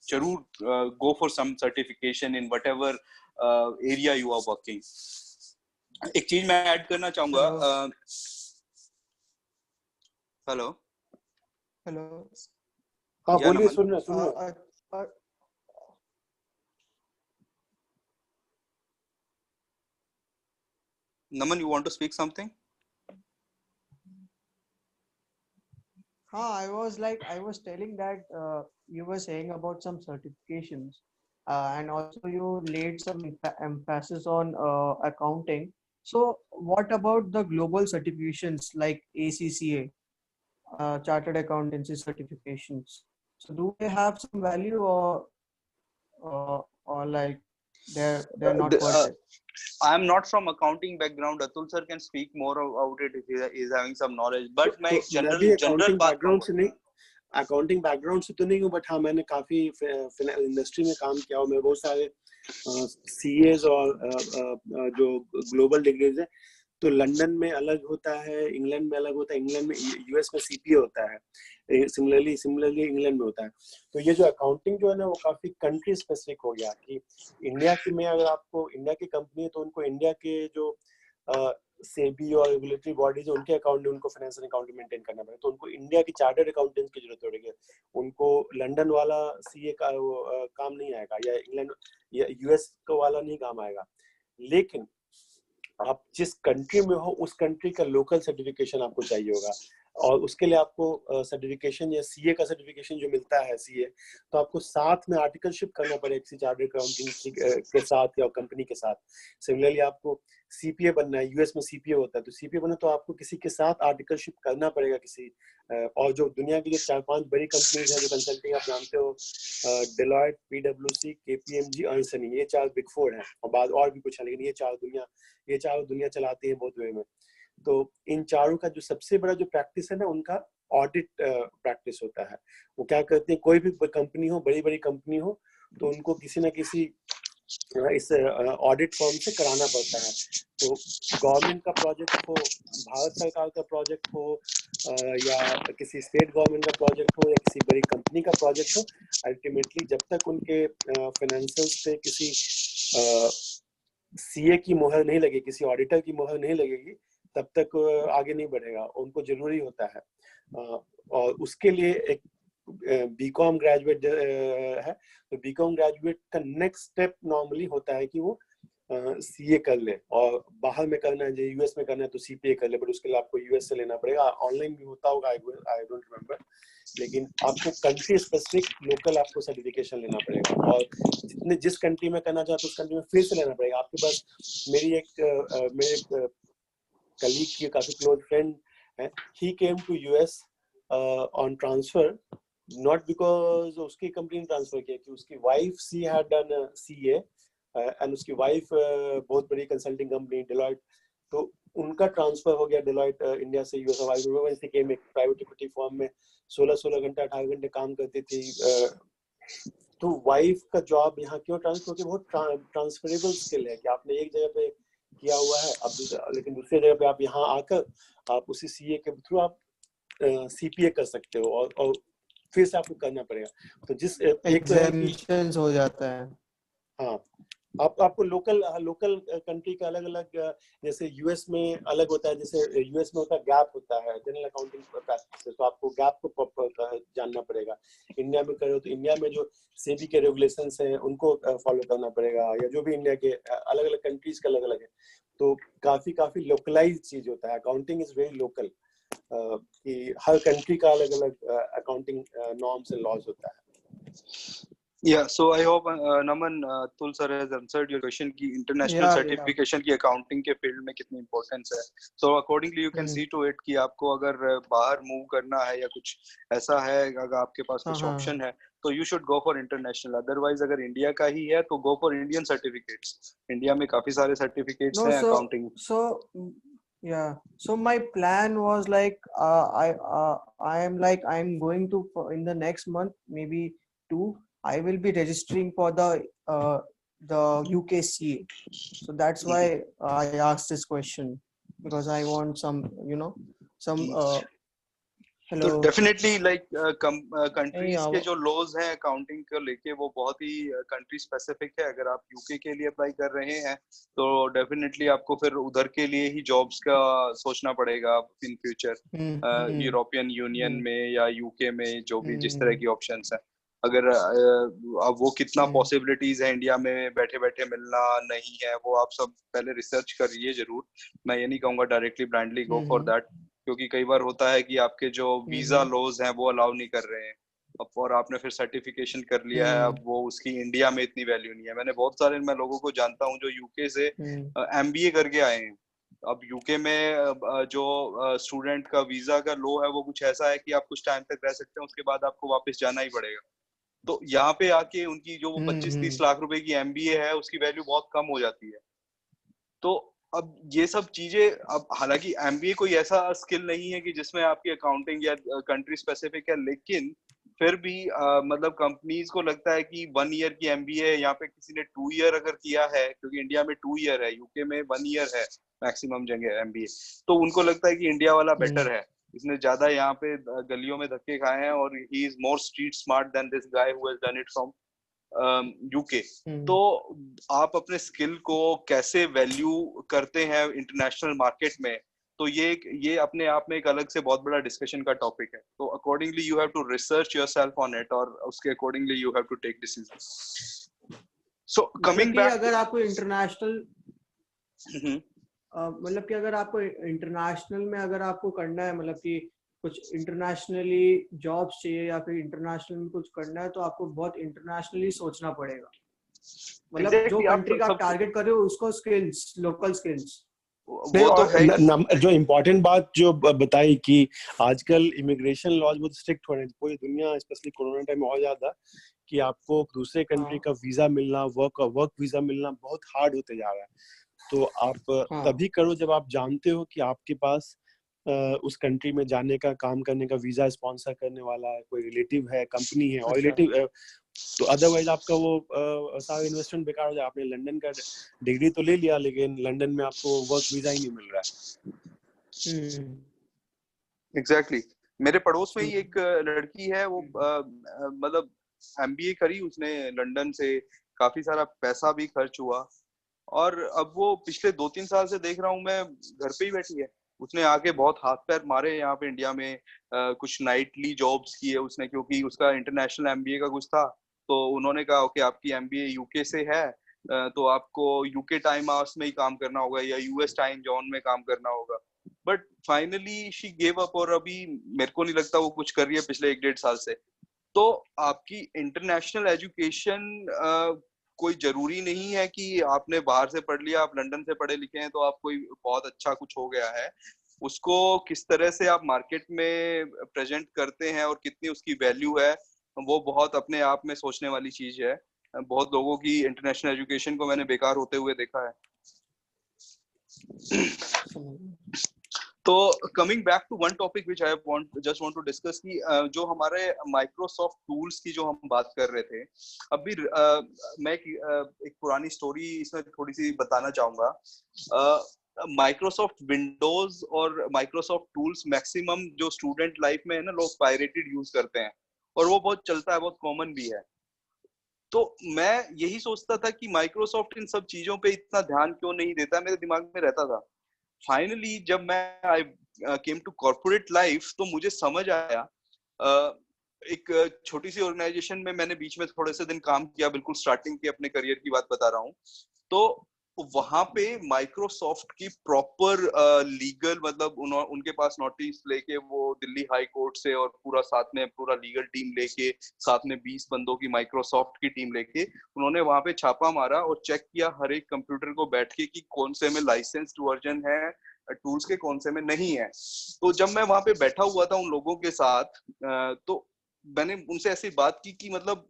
जरूर go for some certification in whatever area you are working. एक चीज मैं ऐड करना चाहूंगा। Hello hello. हाँ या बोलिए, नमन? सुन रहे। Naman, you want to speak something? I was telling that you were saying about some certifications, and also you laid some emphasis on accounting. So, what about the global certifications like ACCA, Chartered Accountancy certifications? So, do they have some value, or like they're not worth it? I am not from accounting background. Atul sir can speak more about it if he is having some knowledge. But मैं एक general बात कहूँगा। अकाउंटिंग बैकग्राउंड से तो नहीं हूँ, बट हाँ मैंने काफी इंडस्ट्री में काम किया हूँ। मैं बहुत सारे सीएस और जो ग्लोबल डिग्रीज है, तो लंदन में अलग होता है, इंग्लैंड में अलग होता है, इंग्लैंड में यूएस में सीपीए होता है, सिमिलरली इंग्लैंड में होता है। तो ये जो अकाउंटिंग जो है ना, वो काफी कंट्री स्पेसिफिक हो गया कि इंडिया की में अगर आपको इंडिया की कंपनी है तो उनको इंडिया के जो सेबी और रेगुलेटरी बॉडीज है उनके अकाउंट उनको फाइनेंशियल अकाउंट मेंटेन करना पड़ेगा, तो उनको इंडिया की चार्टर्ड अकाउंटेंट की जरूरत पड़ेगी। उनको लंदन वाला सीए का काम नहीं आएगा, या इंग्लैंड या यूएस को वाला नहीं काम आएगा। लेकिन आप जिस कंट्री में हो उस कंट्री का लोकल सर्टिफिकेशन आपको चाहिए होगा, और उसके लिए आपको सर्टिफिकेशन या सीए का सर्टिफिकेशन जो मिलता है सीए, तो आपको साथ में आर्टिकलशिप करना पड़ेगा किसी चार्टर्ड अकाउंटिंग के साथ या कंपनी के साथ। सिमिलरली आपको सीपीए बनना है, यूएस में सीपीए होता है, तो सीपीए बनना तो आपको किसी के साथ आर्टिकलशिप करना पड़ेगा किसी, और जो दुनिया की जो 4-5 बड़ी कंपनीज हैं जो कंसल्टिंग आप जानते हो, डेलॉयट, पीडब्ल्यूसी, केपीएमजी, अर्नस्ट एंड यंग, ये 4 बिग 4 हैं, और बाद और भी कुछ है, लेकिन ये चारों दुनिया चलाती है बहुत वे में। तो इन चारों का जो सबसे बड़ा जो प्रैक्टिस है ना, उनका ऑडिट प्रैक्टिस होता है। वो क्या करते हैं, कोई भी कंपनी हो, बड़ी कंपनी हो, तो उनको किसी ना किसी इस ऑडिट फर्म से कराना पड़ता है। तो गवर्नमेंट का प्रोजेक्ट हो, भारत सरकार का प्रोजेक्ट हो, या किसी स्टेट गवर्नमेंट का प्रोजेक्ट हो, या किसी बड़ी कंपनी का प्रोजेक्ट हो, अल्टीमेटली जब तक उनके फाइनेंशियल्स पे किसी सीए की मुहर नहीं लगेगी, किसी ऑडिटर की मुहर नहीं लगेगी, तब तक आगे नहीं बढ़ेगा। उनको जरूरी होता है, और उसके लिए एक बीकॉम ग्रेजुएट है, तो बीकॉम ग्रेजुएट का नेक्स्ट स्टेप नॉर्मली होता है कि वो सीए कर ले, और बाहर में करना है, यूएस में करना है तो सीपीए कर ले, बट उसके लिए आपको यूएस से लेना पड़ेगा। ऑनलाइन भी होता होगा, आई डोंट रिमेम्बर, लेकिन आपको कंट्री स्पेसिफिक लोकल आपको सर्टिफिकेशन लेना पड़ेगा, और जिस कंट्री में करना चाहते हो उस कंट्री में फिर से लेना पड़ेगा आपके पास। मेरे एक कलीग की काफी क्लोज फ्रेंड है, he came to US on transfer, not because उसकी कंपनी ने ट्रांसफर किया, कि उसकी wife she had done CA, and उसकी वाइफ बहुत बड़ी कंसल्टिंग कंपनी डेलॉयट, तो उनका ट्रांसफर हो गया डेलॉयट इंडिया से यूएस। वाइफ से केम एक प्राइवेट इक्विटी फर्म में 16 घंटे 18 घंटे काम करती थी, तो वाइफ का जॉब यहाँ क्यों ट्रांसफर, क्योंकि बहुत ट्रांसफरेबल स्किल है कि आपने एक जगह पे किया हुआ है, अब लेकिन दूसरी जगह पे आप यहाँ आकर आप उसी सीए के थ्रू आप सीपीए कर सकते हो, और फिर से आपको करना पड़ेगा। तो जिस एग्जामिनेशंस हो जाता है। हाँ, आपको लोकल कंट्री का अलग अलग, जैसे यूएस में अलग होता है, जैसे यूएस में होता है गैप होता है, जनरल अकाउंटिंग प्रैक्टिस, तो आपको गैप को जानना पड़ेगा। इंडिया में करो तो इंडिया में जो सेबी के रेगुलेशंस हैं उनको फॉलो करना पड़ेगा, या जो भी इंडिया के अलग अलग कंट्रीज का अलग अलग है, तो काफी लोकलाइज चीज होता है। अकाउंटिंग इज वेरी लोकल, कि हर कंट्री का अलग अलग अकाउंटिंग नॉर्म्स एंड लॉज होता है। Yeah, so I hope Naman, Atul sir has answered your question कि international certification की accounting के field में कितनी importance है। So accordingly you can see to it कि आपको अगर बाहर move करना है या कुछ ऐसा है, अगर आपके पास कुछ option है, तो you should go for international. Otherwise अगर India का ही है तो go for Indian certificates. India में काफी सारे certificates हैं accounting। Yeah. So my plan was like I'm going to in the next month, maybe two. I will be registering for the UKCA. So that's why I asked this question, because I want some तो hello. Definitely like Hey, countries के जो लॉज हैं अकाउंटिंग को लेके वो बहुत ही कंट्री स्पेसिफिक है. अगर आप यूके के लिए अप्लाई कर रहे हैं तो डेफिनेटली आपको फिर उधर के लिए ही जॉब्स का सोचना पड़ेगा इन फ्यूचर यूरोपियन यूनियन में या यूके में जो भी जिस तरह की ऑप्शंस हैं. अगर अब वो कितना पॉसिबिलिटीज है इंडिया में बैठे बैठे मिलना नहीं है वो आप सब पहले रिसर्च करिए जरूर. मैं ये नहीं कहूंगा directly blindly go for that, क्योंकि कई बार होता है कि आपके जो वीजा लॉज हैं वो अलाउ नहीं कर रहे हैं. अब और आपने फिर सर्टिफिकेशन कर लिया है, अब वो उसकी इंडिया में इतनी वैल्यू नहीं है. मैंने बहुत सारे मैं लोगों को जानता हूँ जो यूके से एमबीए करके आए हैं. अब यूके में जो स्टूडेंट का वीजा का लो है वो कुछ ऐसा है कि आप कुछ टाइम तक रह सकते हैं, उसके बाद आपको वापस जाना ही पड़ेगा. तो यहाँ पे आके उनकी जो 25-30 लाख रुपए की एमबीए है उसकी वैल्यू बहुत कम हो जाती है. तो अब ये सब चीजें, अब हालांकि एमबीए कोई ऐसा स्किल नहीं है कि जिसमें आपकी अकाउंटिंग या कंट्री स्पेसिफिक है, लेकिन फिर भी मतलब कंपनीज को लगता है कि 1 ईयर की एमबीए यहाँ पे किसी ने 2 ईयर अगर किया है, क्योंकि इंडिया में 2 ईयर है, यूके में 1 ईयर है मैक्सिमम जगह एमबीए, तो उनको लगता है कि इंडिया वाला बेटर है, इसने ज्यादा यहाँ पे गलियों में धक्के खाए हैं और he is more street smart than this guy who has done it from UK. तो आप अपने स्किल को कैसे वैल्यू करते हैं इंटरनेशनल मार्केट में, तो ये अपने आप में एक अलग से बहुत बड़ा डिस्कशन का टॉपिक है. तो accordingly you have to research yourself on it और उसके accordingly you have to take decision. So coming back, अगर आपको इंटरनेशनल मतलब कि अगर आपको इंटरनेशनल में अगर आपको करना है, मतलब कि कुछ इंटरनेशनली जॉब्स चाहिए या फिर इंटरनेशनल में कुछ करना है, तो आपको बहुत इंटरनेशनली सोचना पड़ेगा. मतलब जो कंट्री का आप टारगेट कर रहे हो उसको स्किल्स, लोकल स्किल्स. वो तो है. जो इम्पोर्टेंट बात जो बताई कि आजकल इमिग्रेशन लॉज बहुत स्ट्रिक्ट हो रहे हैं पूरी दुनिया, स्पेशली कोरोना टाइम में और ज्यादा, कि आपको दूसरे कंट्री का वीजा मिलना, वर्क वीजा मिलना बहुत हार्ड होते जा रहा है. तो आप तभी करो जब आप जानते हो कि आपके पास उस कंट्री में जाने का, काम करने का वीजा स्पॉन्सर करने वाला है, कोई रिलेटिव है, कंपनी है और रिलेटिव. तो अदरवाइज आपका वो सारा इन्वेस्टमेंट बेकार हो जाए. आपने लंदन का डिग्री तो ले लिया लेकिन लंदन में आपको वर्क वीजा ही नहीं मिल रहा है. एग्जैक्टली. मेरे पड़ोस में ही एक लड़की है, वो मतलब एमबीए करी उसने लंदन से, काफी सारा पैसा भी खर्च हुआ और अब वो पिछले 2-3 साल से देख रहा हूँ मैं घर पे ही बैठी है. उसने आके बहुत हाथ पैर मारे यहाँ पे इंडिया में, कुछ नाइटली जॉब्स किए उसने, क्योंकि उसका इंटरनेशनल एमबीए का कुछ था. तो उन्होंने कहा ओके आपकी एमबीए यूके से है तो आपको यूके टाइम आवर्स में ही काम करना होगा या यूएस टाइम जोन में काम करना होगा. But finally she gave up और अभी मेरे को नहीं लगता वो कुछ कर रही है पिछले 1-1.5 साल से. तो आपकी इंटरनेशनल एजुकेशन कोई जरूरी नहीं है कि आपने बाहर से पढ़ लिया, आप लंदन से पढ़े लिखे हैं तो आप कोई बहुत अच्छा कुछ हो गया है. उसको किस तरह से आप मार्केट में प्रेजेंट करते हैं और कितनी उसकी वैल्यू है, वो बहुत अपने आप में सोचने वाली चीज है. बहुत लोगों की इंटरनेशनल एजुकेशन को मैंने बेकार होते हुए देखा है. तो coming back to one topic which I just want to discuss कि जो हमारे माइक्रोसॉफ्ट टूल्स की जो हम बात कर रहे थे अभी, मैं एक पुरानी स्टोरी इसमें थोड़ी सी बताना चाहूंगा. माइक्रोसॉफ्ट विंडोज और माइक्रोसॉफ्ट टूल्स मैक्सिमम जो स्टूडेंट लाइफ में है ना, लोग पायरेटेड यूज करते हैं और वो बहुत चलता है, बहुत कॉमन भी है. तो मैं यही सोचता था कि माइक्रोसॉफ्ट इन सब चीजों पे इतना ध्यान क्यों नहीं देता, मेरे दिमाग में रहता था. फाइनली जब मैं आई केम टू कॉर्पोरेट लाइफ तो मुझे समझ आया. एक छोटी सी ऑर्गेनाइजेशन में मैंने बीच में थोड़े से दिन काम किया, बिल्कुल स्टार्टिंग की अपने करियर की बात बता रहा हूँ. तो वहां पे माइक्रोसॉफ्ट की प्रॉपर लीगल, मतलब उनके पास नोटिस लेके वो दिल्ली हाई कोर्ट से और पूरा साथ में पूरा लीगल टीम लेके, साथ में 20 बंदों की माइक्रोसॉफ्ट की टीम लेके उन्होंने वहां पे छापा मारा और चेक किया हर एक कंप्यूटर को बैठ के कि कौन से में लाइसेंस्ड वर्जन है टूल्स के, कौन से में नहीं है. तो जब मैं वहां पे बैठा हुआ था उन लोगों के साथ, तो मैंने उनसे ऐसी बात की कि मतलब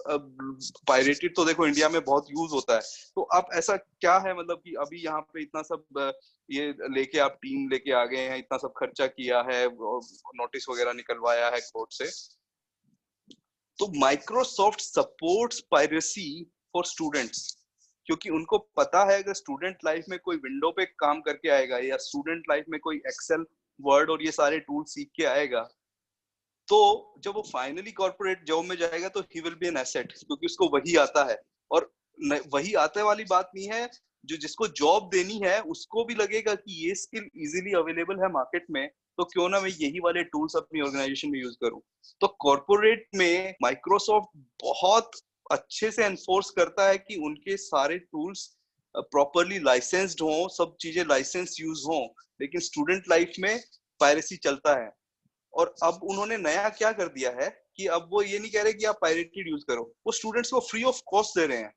पायरेटेड तो देखो इंडिया में बहुत यूज होता है, तो आप ऐसा क्या है मतलब कि अभी यहाँ पे इतना सब ये लेके आप टीम लेके आ गए हैं, इतना सब खर्चा किया है, नोटिस वगैरह निकलवाया है कोर्ट से, तो Microsoft supports piracy for students, क्योंकि उनको पता है अगर स्टूडेंट लाइफ में कोई विंडो पे काम करके आएगा या स्टूडेंट लाइफ में कोई एक्सेल वर्ड और ये सारे टूल सीख के आएगा, तो जब वो फाइनली कॉर्पोरेट जॉब में जाएगा तो he will be an asset, क्योंकि उसको वही आता है। और वही आते वाली बात नहीं है, जो जिसको जॉब देनी है उसको भी लगेगा कि ये स्किल इजीली अवेलेबल है मार्केट में, तो क्यों ना मैं यही वाले टूल्स अपनी ऑर्गेनाइजेशन में यूज करूं। तो कॉर्पोरेट में माइक्रोसॉफ्ट बहुत अच्छे से एनफोर्स करता है कि उनके सारे टूल्स प्रॉपरली लाइसेंस्ड हो, सब चीजें लाइसेंस यूज हो, लेकिन स्टूडेंट लाइफ में पायरेसी चलता है। और अब उन्होंने नया क्या कर दिया है कि अब वो ये नहीं कह रहे कि आप पायरेटेड यूज करो, वो स्टूडेंट्स को फ्री ऑफ कॉस्ट दे रहे हैं।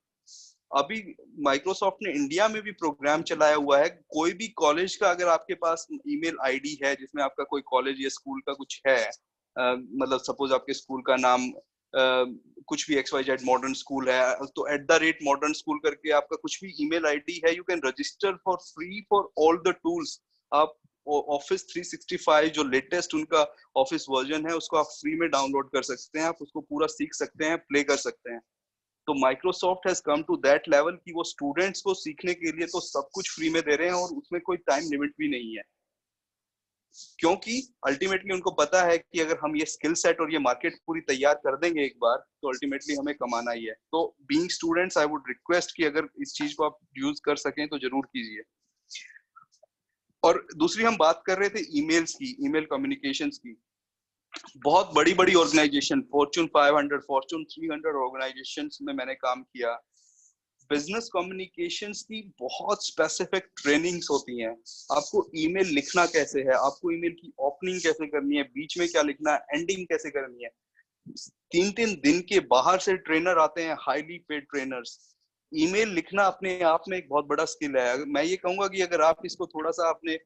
अभी माइक्रोसॉफ्ट ने इंडिया में भी प्रोग्राम चलाया हुआ है, कोई भी कॉलेज का अगर आपके पास ईमेल आईडी है जिसमें आपका कोई कॉलेज या स्कूल का कुछ है, मतलब सपोज आपके स्कूल का नाम कुछ भी XYZ मॉडर्न स्कूल है, तो @modern school करके आपका कुछ भी ईमेल आईडी है, you can register for free for all the tools. आप ऑफिस 365 जो लेटेस्ट उनका ऑफिस वर्जन है उसको आप फ्री में डाउनलोड कर सकते हैं, आप उसको पूरा सीख सकते हैं, प्ले कर सकते हैं। तो Microsoft has come to that level कि वो स्टूडेंट्स को सीखने के लिए तो सब कुछ फ्री में दे रहे हैं और उसमें कोई टाइम लिमिट भी नहीं है, क्योंकि अल्टीमेटली उनको पता है कि अगर हम ये स्किल सेट और ये मार्केट पूरी तैयार कर देंगे एक बार, तो अल्टीमेटली हमें कमाना ही है। तो being students I would request कि अगर इस चीज को आप यूज कर सकें तो जरूर कीजिए। और दूसरी हम बात कर रहे थे ईमेल्स की, ईमेल कम्युनिकेशंस की। बहुत बड़ी बड़ी ऑर्गेनाइजेशन, फॉर्च्यून 500, फॉर्च्यून 300 ऑर्गेनाइजेशंस में मैंने काम किया। बिजनेस कम्युनिकेशंस की बहुत स्पेसिफिक ट्रेनिंग्स होती हैं। आपको ईमेल लिखना कैसे है, आपको ईमेल की ओपनिंग कैसे करनी है, बीच में क्या लिखना है, एंडिंग कैसे करनी है। 3-3 दिन के बाहर से ट्रेनर आते हैं, हाईली पेड ट्रेनर्स। ईमेल लिखना अपने आप में एक बहुत बड़ा स्किल है। मैं ये कहूंगा कि अगर आप इसको थोड़ा सा अपने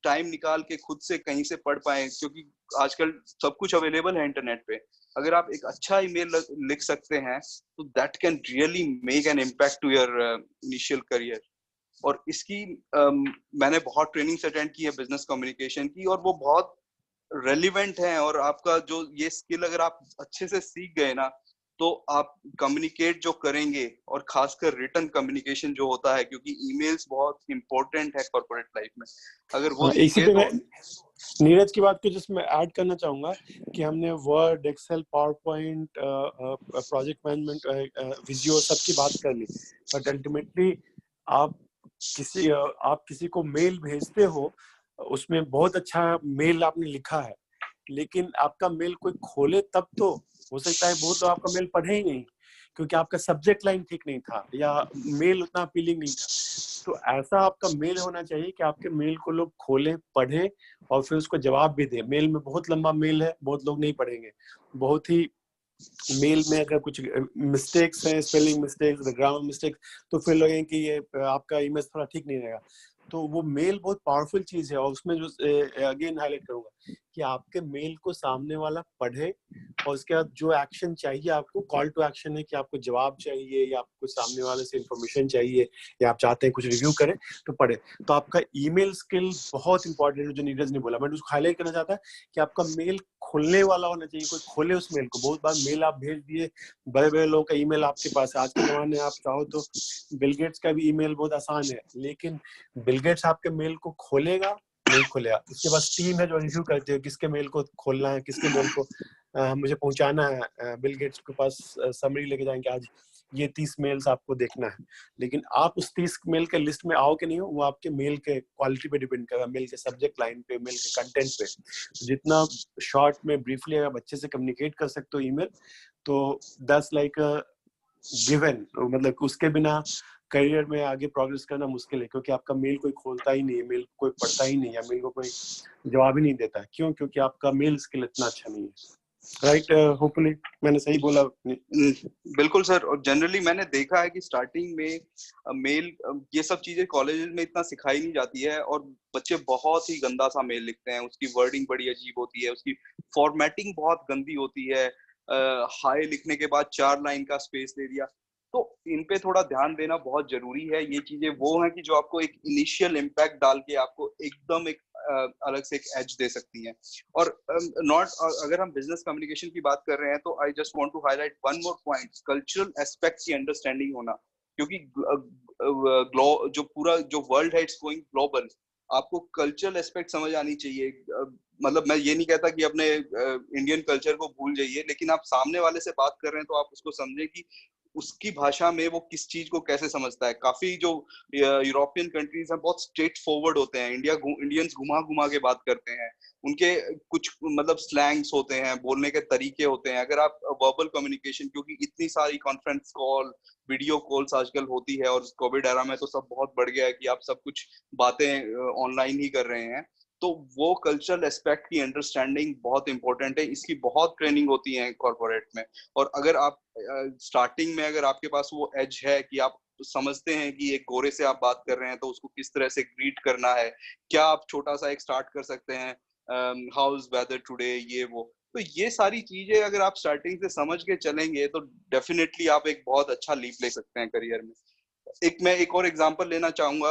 टाइम निकाल के खुद से कहीं से पढ़ पाए, क्योंकि आजकल सब कुछ अवेलेबल है इंटरनेट पे, अगर आप एक अच्छा ईमेल लिख सकते हैं तो that can really make an impact to your initial career. और इसकी मैंने बहुत ट्रेनिंग्स अटेंड की है बिजनेस कम्युनिकेशन की, और वो बहुत रेलिवेंट है। और आपका जो ये स्किल अगर आप अच्छे से सीख गए ना, तो आप कम्युनिकेट जो करेंगे, और खासकर रिटन कम्युनिकेशन जो होता है, क्योंकि ईमेल्स बहुत इंपॉर्टेंट है कॉर्पोरेट लाइफ में, अगर वो इसी सीखे पे तो। नीरज की बात को जिसमें ऐड करना चाहूंगा कि हमने Word, Excel, PowerPoint, project management, visual सबकी बात कर ली, बट अल्टीमेटली आप किसी को मेल भेजते हो, उसमें बहुत अच्छा मेल आपने लिखा है, लेकिन आपका मेल कोई खोले तब तो हो सकता है वो तो आपका मेल पढ़े ही नहीं, क्योंकि आपका सब्जेक्ट लाइन ठीक नहीं था या मेल उतना अपीलिंग नहीं था। तो ऐसा आपका मेल होना चाहिए कि आपके मेल को लोग खोलें, पढ़ें और फिर उसको जवाब भी दें। मेल में बहुत लंबा मेल है, बहुत लोग नहीं पढ़ेंगे। बहुत ही मेल में अगर कुछ मिस्टेक्स हैं, स्पेलिंग मिस्टेक्स, ग्रामर मिस्टेक्स, तो फिर लगेंगे कि ये आपका इमेज थोड़ा ठीक नहीं रहेगा। तो वो मेल बहुत पावरफुल चीज है, और उसमें जो अगेन हाईलाइट करूंगा कि आपके मेल को सामने वाला पढ़े, और उसके बाद जो एक्शन चाहिए आपको, कॉल टू एक्शन है कि आपको जवाब चाहिए या आपको सामने वाले से इंफॉर्मेशन चाहिए या आप चाहते हैं कुछ रिव्यू करें, तो पढ़े। तो आपका ईमेल स्किल बहुत इंपॉर्टेंट है, जो नीरज ने बोला। मैं उसको हाईलाइट करना चाहता कि आपका मेल खोलने वाला होना चाहिए, कोई खोले उस मेल को। बहुत बार मेल आप भेज दिए, बड़े बड़े लोगों का ईमेल आपके पास है। आज के जमाने में आप चाहो तो बिल गेट्स का भी ईमेल बहुत आसान है, लेकिन बिल गेट्स आपके मेल को खोलेगा नहीं खोलेगा। उसके पास टीम है जो रिव्यू करती है किसके मेल को खोलना है, किसके मेल को मुझे पहुंचाना है। बिल गेट्स के पास समरी लेके जाएंगे, आज ये 30 मेल्स आपको देखना है, लेकिन आप उस 30 मेल के लिस्ट में आओ कि नहीं हो, वो आपके मेल के क्वालिटी पे डिपेंड करेगा, मेल के सब्जेक्ट लाइन पे, मेल के कंटेंट पे। जितना शॉर्ट में ब्रीफली आप अच्छे से कम्युनिकेट कर सकते हो ईमेल, तो दैट्स लाइक गिवन, मतलब उसके बिना करियर में आगे प्रोग्रेस करना मुश्किल है, क्योंकि आपका मेल कोई खोलता ही नहीं है, मेल कोई पढ़ता ही नहीं है, मेल को कोई जवाब ही नहीं देता। क्यों? क्योंकि आपका मेल स्किल इतना अच्छा नहीं है। राइट, होपफुली मैंने सही बोला। बिल्कुल सर। और जनरली मैंने देखा है कि स्टार्टिंग में मेल, ये सब चीजें कॉलेज में इतना सिखाई नहीं जाती है, और बच्चे बहुत ही गंदा सा मेल लिखते हैं, उसकी वर्डिंग बड़ी अजीब होती है, उसकी फॉर्मेटिंग बहुत गंदी होती है, हाई लिखने के बाद 4 लाइन का स्पेस दे दिया। तो इन पे थोड़ा ध्यान देना बहुत जरूरी है। ये चीजें वो हैं कि जो आपको एक इनिशियल इम्पैक्ट डाल के आपको एकदम एक अलग से एक एज दे सकती हैं। और अगर हम बिजनेस कम्युनिकेशन की बात कर रहे हैं तो I just want to highlight one more point, cultural aspect की अंडरस्टैंडिंग होना। क्योंकि जो पूरा जो वर्ल्ड है इट्स गोइंग ग्लोबल, आपको कल्चरल एस्पेक्ट समझ आनी चाहिए। मतलब मैं ये नहीं कहता कि अपने इंडियन कल्चर को भूल जाइए, लेकिन आप सामने वाले से बात कर रहे हैं तो आप उसको समझें कि उसकी भाषा में वो किस चीज को कैसे समझता है। काफी जो यूरोपियन कंट्रीज हैं बहुत स्ट्रेट फॉरवर्ड होते हैं, इंडियंस घुमा घुमा के बात करते हैं। उनके कुछ मतलब स्लैंग्स होते हैं, बोलने के तरीके होते हैं। अगर आप वर्बल कम्युनिकेशन, क्योंकि इतनी सारी कॉन्फ्रेंस कॉल, वीडियो कॉल्स आजकल होती है, और कोविड एरा में तो सब बहुत बढ़ गया है कि आप सब कुछ बातें ऑनलाइन ही कर रहे हैं। तो वो कल्चरल एस्पेक्ट की अंडरस्टैंडिंग बहुत इंपॉर्टेंट है। इसकी बहुत ट्रेनिंग होती है कॉर्पोरेट में। और अगर आप स्टार्टिंग में अगर आपके पास वो एज है कि आप समझते हैं कि एक गोरे से आप बात कर रहे हैं तो उसको किस तरह से ग्रीट करना है, क्या आप छोटा सा एक स्टार्ट कर सकते हैं, हाउ इज वेदर टुडे, ये वो। तो ये सारी चीजें अगर आप स्टार्टिंग से समझ के चलेंगे तो डेफिनेटली आप एक बहुत अच्छा लीप ले सकते हैं करियर में। मैं एक और एग्जांपल लेना चाहूंगा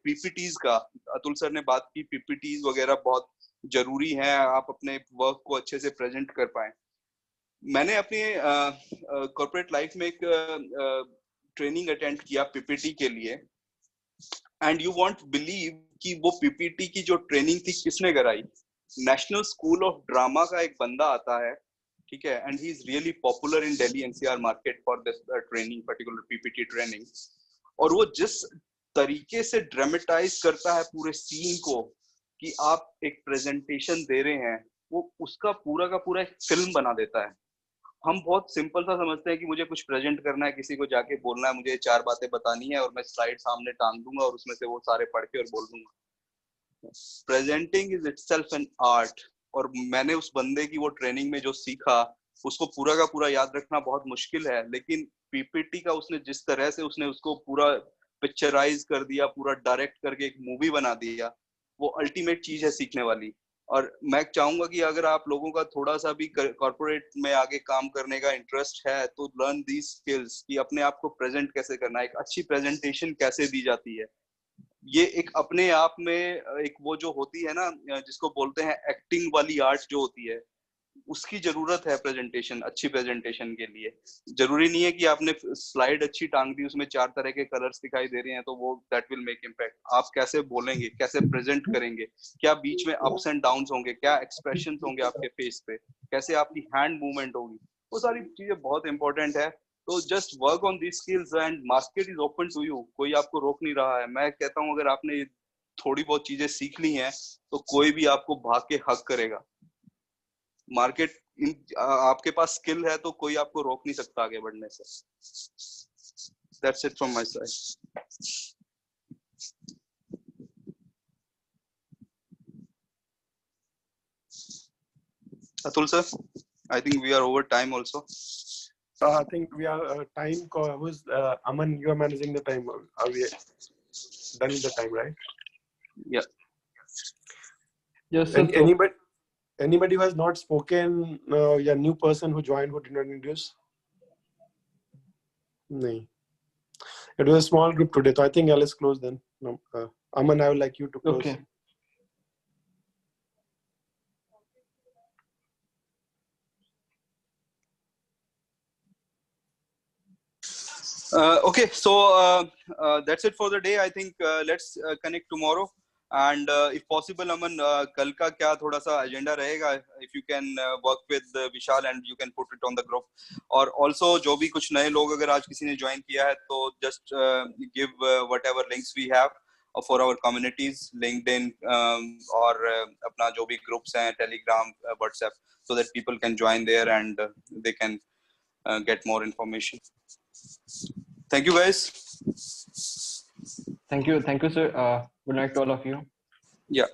पीपीटीज का। अतुल सर ने बात की पीपीटीज वगैरह बहुत जरूरी है, आप अपने वर्क को अच्छे से प्रेजेंट कर पाए। मैंने अपने कॉर्पोरेट लाइफ में एक ट्रेनिंग अटेंड किया पीपीटी के लिए, एंड यू वॉन्ट बिलीव कि वो पीपीटी की जो ट्रेनिंग थी किसने कराई। नेशनल स्कूल ऑफ ड्रामा का एक बंदा आता है, ठीक है, and he is really popular in Delhi NCR market for this training, particular PPT training. और वो जिस तरीके से ड्रामेटाइज करता है पूरे सीन को कि आप एक प्रेजेंटेशन दे रहे हैं, वो उसका पूरा का पूरा एक फिल्म बना देता है। हम बहुत सिंपल सा समझते हैं कि मुझे कुछ प्रेजेंट करना है, किसी को जाके बोलना है, मुझे 4 बातें बतानी है और मैं स्लाइड सामने टांग दूंगा और उसमें से वो सारे पढ़ के और बोल दूंगा। Presenting is itself an art. और मैंने उस बंदे की वो ट्रेनिंग में जो सीखा उसको पूरा का पूरा याद रखना बहुत मुश्किल है, लेकिन पीपीटी का उसने जिस तरह से उसने उसको पूरा पिक्चराइज कर दिया, पूरा डायरेक्ट करके एक मूवी बना दिया, वो अल्टीमेट चीज है सीखने वाली। और मैं चाहूंगा कि अगर आप लोगों का थोड़ा सा भी कॉर्पोरेट में आगे काम करने का इंटरेस्ट है तो लर्न दीज स्किल्स कि अपने आप को प्रेजेंट कैसे करना है, एक अच्छी प्रेजेंटेशन कैसे दी जाती है। ये एक अपने आप में एक वो जो होती है ना जिसको बोलते हैं एक्टिंग वाली आर्ट जो होती है, उसकी जरूरत है प्रेजेंटेशन, अच्छी प्रेजेंटेशन के लिए। जरूरी नहीं है कि आपने स्लाइड अच्छी टांग दी, उसमें 4 तरह के कलर्स दिखाई दे रहे हैं तो वो दैट विल मेक इम्पैक्ट। आप कैसे बोलेंगे, कैसे प्रेजेंट करेंगे, क्या बीच में अप्स एंड डाउन्स होंगे, क्या एक्सप्रेशंस होंगे आपके फेस पे, कैसे आपकी हैंड मूवमेंट होगी, वो सारी चीजें बहुत इंपॉर्टेंट है। तो just work on these skills and market is open to you. कोई आपको रोक नहीं रहा है। मैं कहता हूँ अगर आपने थोड़ी बहुत चीजें सीख ली हैं तो कोई भी आपको भाग के हक करेगा। मार्केट आपके पास स्किल है तो कोई आपको रोक नहीं सकता आगे बढ़ने से। That's it from my side. Atul sir, I think we are over time also. I think we are time. Who's Aman? You are managing the time. Are we done with the time, right? Yeah. Yes, sir. Anybody who has not spoken, yeah, new person who joined who did not introduce? No. It was a small group today, so I think let's close then. No, Aman, I would like you to close. Okay. Okay, so that's it for the day. I think let's connect tomorrow. And if possible, Aman, कल का क्या थोड़ा सा agenda रहेगा? If you can work with Vishal and you can put it on the group. और also जो भी कुछ नए लोग अगर आज किसी ने join किया है तो just give whatever links we have for our communities, LinkedIn और अपना जो भी groups हैं, Telegram, WhatsApp, so that people can join there and they can get more information. Thank you, guys. Thank you, sir. Good night to all of you. Yeah.